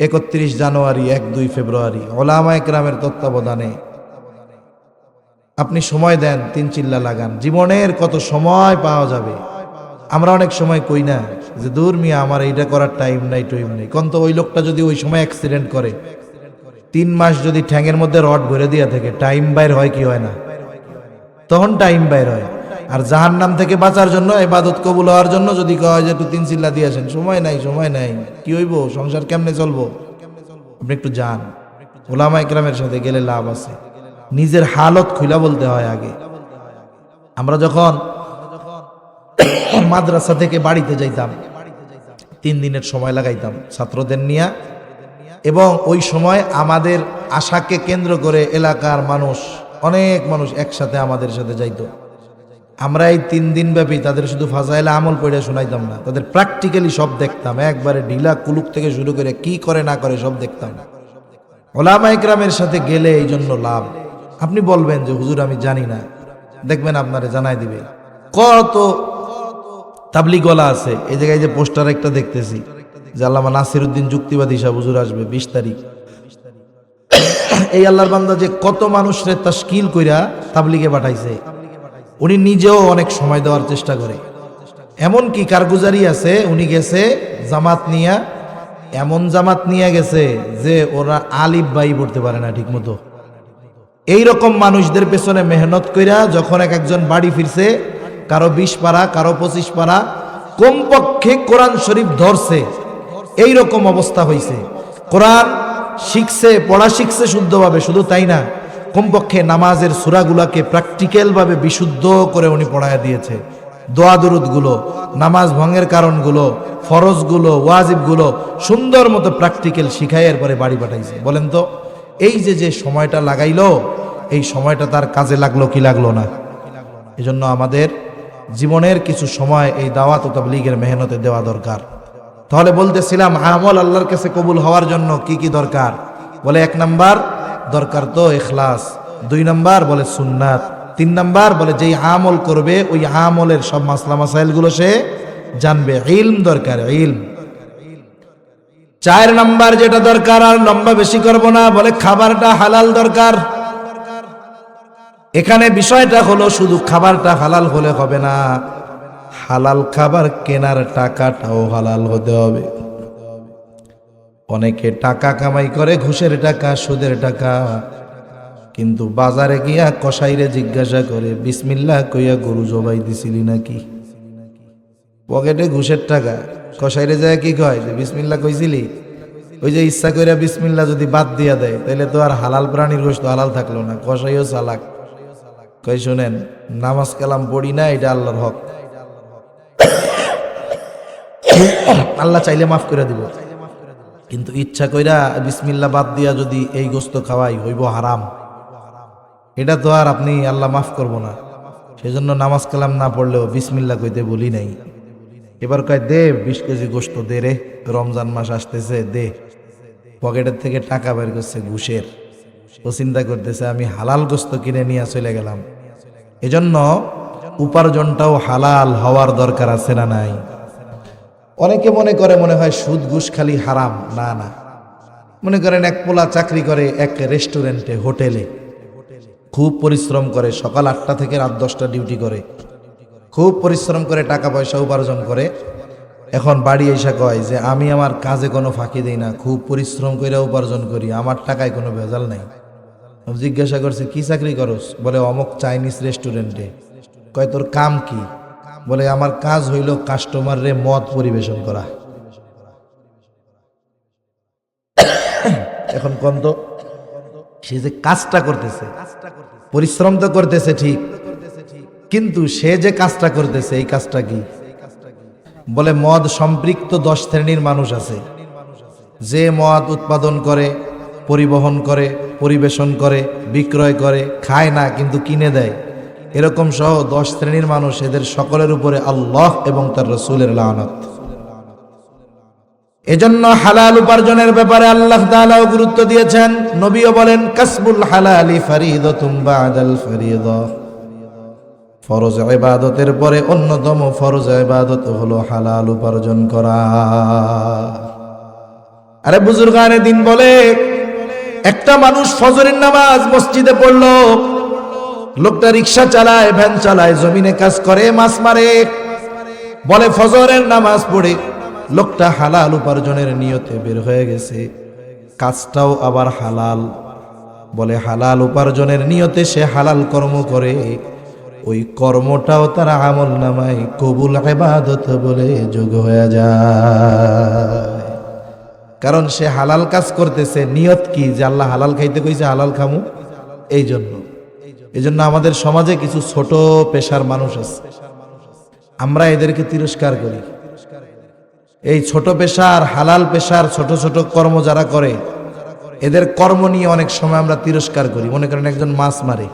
31 জানুয়ারি, 1-2 ফেব্রুয়ারি, উলামায়ে কেরামের তত্ত্বাবধানে আপনি সময় দেন, 3 চিল্লা লাগান, জীবনের কত সময় পাওয়া যাবে। আমরা অনেক সময় কই না যে দূর মিয়া আমার এইটা করার টাইম নাই, টাইম নেই। কোন তো ওই লোকটা যদি ওই সময় অ্যাক্সিডেন্ট করে, 3 মাস যদি ঠ্যাঙের মধ্যে রড ভরে দিয়া থাকে, টাইম বাইর হয় কি হয় না? তখন টাইম বাইর হয়। আর জাহান্নাম থেকে বাঁচার জন্য, ইবাদত কবুল হওয়ার জন্য যদি কয় যে একটু 3 চিল্লা দিয়ে আসেন, সময় নাই, সময় নাই, কি হইব, সংসার কেমনে চলবো? আপনি একটু যান, উলামায়ে কেরামের সাথে গেলে লাভ আছে। নিজের হালত খুলা বলতে হয় আগে। আমরা যখন মাদ্রাসা থেকে বাড়িতে যাইতাম, 3 দিনের সময় লাগাইতাম ছাত্রদের নিয়ে, এবং ওই সময় আমাদের আশাকে কেন্দ্র করে এলাকার মানুষ, অনেক মানুষ একসাথে আমাদের সাথে যাইতো। আমরা এই 3 দিন ব্যাপী তাদের শুধু ফাজাইলে আমল পড়ে শোনাইতাম না, তাদের প্র্যাকটিক্যালি সব দেখতাম, একবারে ঢিলা কুলুক থেকে শুরু করে কি করে না করে সব দেখতাম। উলামায়ে কেরামের সাথে গেলে এই জন্য লাভ। আপনি বলবেন যে হুজুর আমি জানি না, দেখবেন আপনারে জানাই দিবে। কত তাবলিগওয়ালা আছে, এই জায়গায় যে পোস্টার একটা দেখতেছি যে আল্লামা নাসিরউদ্দিন যুক্তিবাদী সাহেব হুজুর আসবে 20 তারিখ। এই আল্লাহর বান্দা যে কত মানুষরে তাশকিল কইরা তাবলিগে পাঠাইছে, উনি নিজেও অনেক সময় দেওয়ার চেষ্টা করে। এমন কি কারগুজারি আছে, উনি গেছে জামাত নিয়া, এমন জামাত নিয়ে গেছে যে ওরা আলিফ বাই পড়তে পারে না ঠিক মতো। এইরকম মানুষদের পেছনে মেহনত কইরা যখন একজন বাড়ি ফিরছে, কারো 20 পারা, কারো 25 পারা, কমপক্ষে কোরআন শরীফ ধরছে, এইরকম অবস্থা হয়েছে। কোরআন শিখছে, পড়া শিখছে শুদ্ধভাবে, শুধু তাই না, কমপক্ষে নামাজের সূরাগুলোকে প্র্যাকটিক্যাল ভাবে বিশুদ্ধ করে উনি পড়ায়া দিয়েছে। দোয়া দুরুদগুলো, নামাজ ভঙ্গের কারণগুলো, ফরজগুলো, ওয়াজিবগুলো সুন্দর মতো প্র্যাকটিক্যাল শিখাই এরপরে বাড়ি পাঠাইছে। বলেন তো এই যে সময়টা লাগাইলো, এই সময়টা তার কাজে লাগলো কি লাগলো না? এজন্য আমাদের জীবনের কিছু সময় এই দাওয়াত ও তাবলীগের মেহনতে দেওয়া দরকার। তাহলে বলতেছিলাম আমল আল্লাহর কাছে কবুল হওয়ার জন্য কি কি দরকার? বলে 1 নাম্বার দরকার তো ইখলাস, 2 নাম্বার বলে সুন্নাত, 3 নাম্বার বলে যেই আমল করবে ওই আমলের সব মাসলা মাসাইলগুলো সে জানবে, ইলম দরকার, ইলম। 4 নাম্বার যেটা দরকার, আর লম্বা বেশি করব না, বলে খাবারটা হালাল দরকার। এখানে বিষয়টা হলো শুধু খাবারটা হালাল হলে হবে না, হালাল খাবার কেনার টাকাটাও হালাল হতে হবে। অনেকে টাকা কামাই করে ঘুষের টাকা, সুদের টাকা, কিন্তু বাজারে গিয়া কসাইরে জিজ্ঞাসা করে বিসমিল্লাহ কইয়া গরু জবাই দিছিলি নাকি? পকেটে ঘুষের টাকা, কসাইরে যায় কি কয় যে বিসমিল্লাহ কইছিলি? ওই যে ইচ্ছা কইরা বিসমিল্লাহ যদি বাদ দিয়া দেয় তাহলে তো আর হালাল প্রাণীর গোশত হালাল থাকলো না। কসাইও চালাক, কই শুনেন নামাজ কালাম পড়ি না, এটা আল্লাহর হক, আল্লাহ চাইলে মাফ করে দিব, কিন্তু ইচ্ছা কইরা বিসমিল্লাহ বাদ দিয়া যদি এই গোশত খাওয়াই হইব হারাম, এটা তো আর আপনি আল্লাহ মাফ করব না। সেজন্য নামাজ কালাম না পড়লেও বিসমিল্লাহ কইতে বলি নাই। এবার কয় দে 20 কেজি গোশত দে রে, রমজান মাস আসতেছে দে। পকেটের থেকে টাকা বের করছে ঘুষের, ও চিন্তা করতেছে আমি হালাল গোশত কিনে নিয়ে চলে গেলাম। এজন্য উপার্জনটাও হালাল হওয়ার দরকার আছে না নাই? অনেকে মনে করে মনে হয় সুদ ঘুষ খালি হারাম, না না। মনে করেন এক পোলা চাকরি করে এক রেস্টুরেন্টে, হোটেলে, খুব পরিশ্রম করে, সকাল 8টা থেকে রাত 10টা ডিউটি করে, খুব পরিশ্রম করে টাকা পয়সা উপার্জন করে। এখন বাড়ি এসে কয় যে আমি আমার কাজে কোনো ফাঁকি দিই না, খুব পরিশ্রম করে উপার্জন করি, আমার টাকায় কোনো ভেজাল নাই। জিজ্ঞাসা করছে কি চাকরি করস? বলে অমুক চাইনিজ রেস্টুরেন্টে। কয় তোর কাম কি? বলে আমার কাজ হইল কাস্টমাররে মদ পরিবেশন করা। এখন কোন তো সে যে কাজটা করতেছে, পরিশ্রম তো করতেছে ঠিক, কিন্তু সে যে কাজটা করতেছে এই কাজটা কি? বলে মদ সম্পৃক্ত 10 শ্রেণীর মানুষ আছে, যে মদ উৎপাদন করে, পরিবহন করে, পরিবেশন করে, বিক্রয় করে, খায় না কিন্তু কিনে দেয়, এরকম সহ 10 শ্রেণীর মানুষ, এদের সকলের উপরে আল্লাহ এবং তার রাসূলের লানত। এজন্য হালাল উপার্জনের ব্যাপারে আল্লাহ তাআলাও গুরুত্ব দিয়েছেন। নবীও বলেন কাসবুল হালালি ফরিদাতুম বাদাল ফরিদা, ফরজ ইবাদতের পরে অন্যতম ফরজ ইবাদত হলো হালাল উপার্জন করা। আরে বুজুর্গানে দিন বলে একটা মানুষ ফজরের নামাজ মসজিদে পড়লো, লোকটা রিকশা চালায়, ভ্যান চালায়, জমিনে কাজ করে, মাছ মারে। বলে ফজরের নামাজ পড়ে লোকটা হালাল উপার্জনের নিয়তে বের হয়ে গেছে, কাজটাও আবার হালাল। বলে হালাল উপার্জনের নিয়তে সে হালাল কর্ম করে, ওই কর্মটাও তার আমল নামায় কবুল ইবাদত বলে যোগ হয়ে যায়। কারণ সে হালাল কাজ করতেছে, নিয়ত কি? যে আল্লাহ হালাল খাইতে কইছে, হালাল খামু। এই জন্য আমাদের সমাজে কিছু ছোট পেশার মানুষ আছে, আমরা এদেরকে তিরস্কার করি। এই ছোট পেশার, হালাল পেশার ছোট ছোট কর্ম যারা করে, এদের কর্ম নিয়ে অনেক সময় আমরা তিরস্কার করি। মনে করেন একজন মাছ মারে,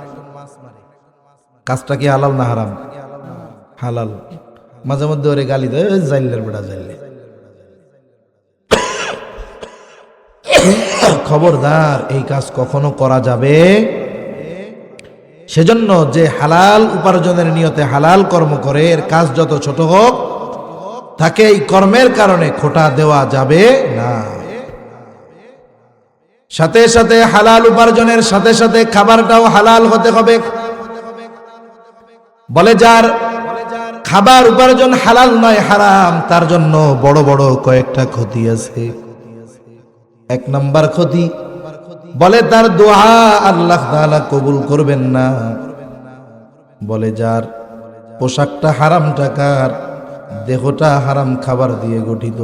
কাজটা কি হালাল না হারাম? হালাল। মাঝে মধ্যে ওরে গালি দেয়, জাইলের বেড়া জাইলে। খবরদার, এই কাজ কখনো করা যাবে। সেজন্য যে হালাল উপার্জনের নিয়তে হালাল কর্ম করে, এর কাজ যত ছোট হোক, তাকে এই কর্মের কারণে খোঁটা দেওয়া যাবে না। সাথে সাথে হালাল উপার্জনের সাথে সাথে খাবারটাও হালাল হতে হবে। বলে যার খাবার উপার্জন হালাল নয়, হারাম, তার জন্য বড় বড় কয়েকটা ক্ষতি আছে। 1 নাম্বার ক্ষতি, বলে তার দোয়া আল্লাহ তাআলা কবুল করবেন না। বলে যার পোশাকটা হারাম টাকার, দেহটা হারাম খাবার দিয়ে গঠিত,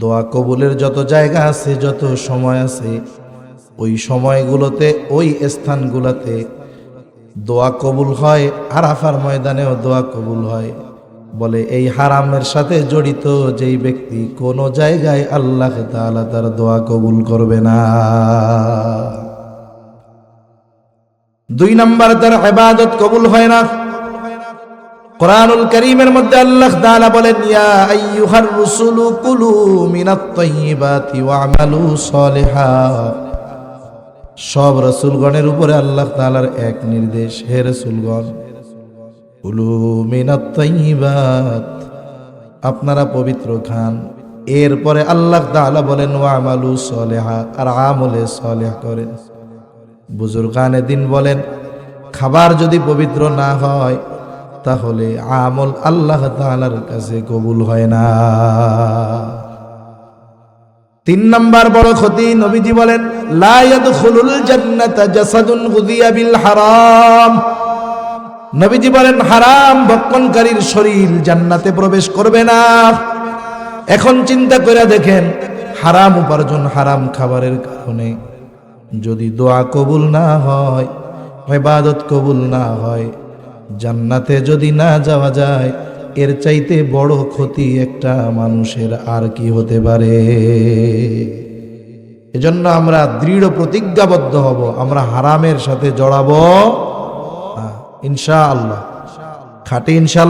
দোয়া কবুলের যত জায়গা আছে, যত সময় আছে, ওই সময়গুলোতে, ওই স্থানগুলোতে দোয়া কবুল হয়। আরাফার ময়দানেও দোয়া কবুল হয়। বলে এই হারামের সাথে জড়িত যেই ব্যক্তি, কোন জায়গায় আল্লাহ তাআলা তার দোয়া কবুল করবে না। 2 নাম্বার, তার ইবাদত কবুল হয় না। কুরআনুল কারীমের মধ্যে আল্লাহ তাআলা বলেন, ইয়া আইয়ুহার রাসূলু কুলু মিনাত তাইয়্যিবাতি ওয়া'মালু সলিহা। সব রাসূলগণের উপরে আল্লাহ তাআলার এক নির্দেশ, হে রাসূলগণ, কুলু মিনাত তাইয়্যিবাত, আপনারা পবিত্র খান। এরপরে আল্লাহ তাআলা বলেন ওয়া'মালু সলিহা, আর আমলে সলিহ করেন। বুজুর্গানে দিন বলেন, খাবার যদি পবিত্র না হয়, তাহলে আমল আল্লাহ তাআলার কাছে কবুল হয় না। 3 নাম্বার বড় ক্ষতি, নবীজি বলেন লা ইয়াদখুলুল জান্নাতা জাসাদুন গুযিয়া বিল হারাম। নবীজি বলেন হারাম ভক্ষণকারীর শরীর জান্নাতে প্রবেশ করবে না। এখন চিন্তা করে দেখেন, হারাম উপার্জন, হারাম খাবারের কারণে যদি দোয়া কবুল না হয়, ইবাদত কবুল না হয়, জান্নাতে যদি না যাওয়া যায়, এর চাইতে বড় ক্ষতি একটা মানুষের আর কি হতে পারে? এজন্য আমরা দৃঢ় প্রতিজ্ঞাবদ্ধ হব, আমরা হারামের সাথে জড়াবো না, ইনশাআল্লাহ। খাঁটি ইনশাআল্লাহ।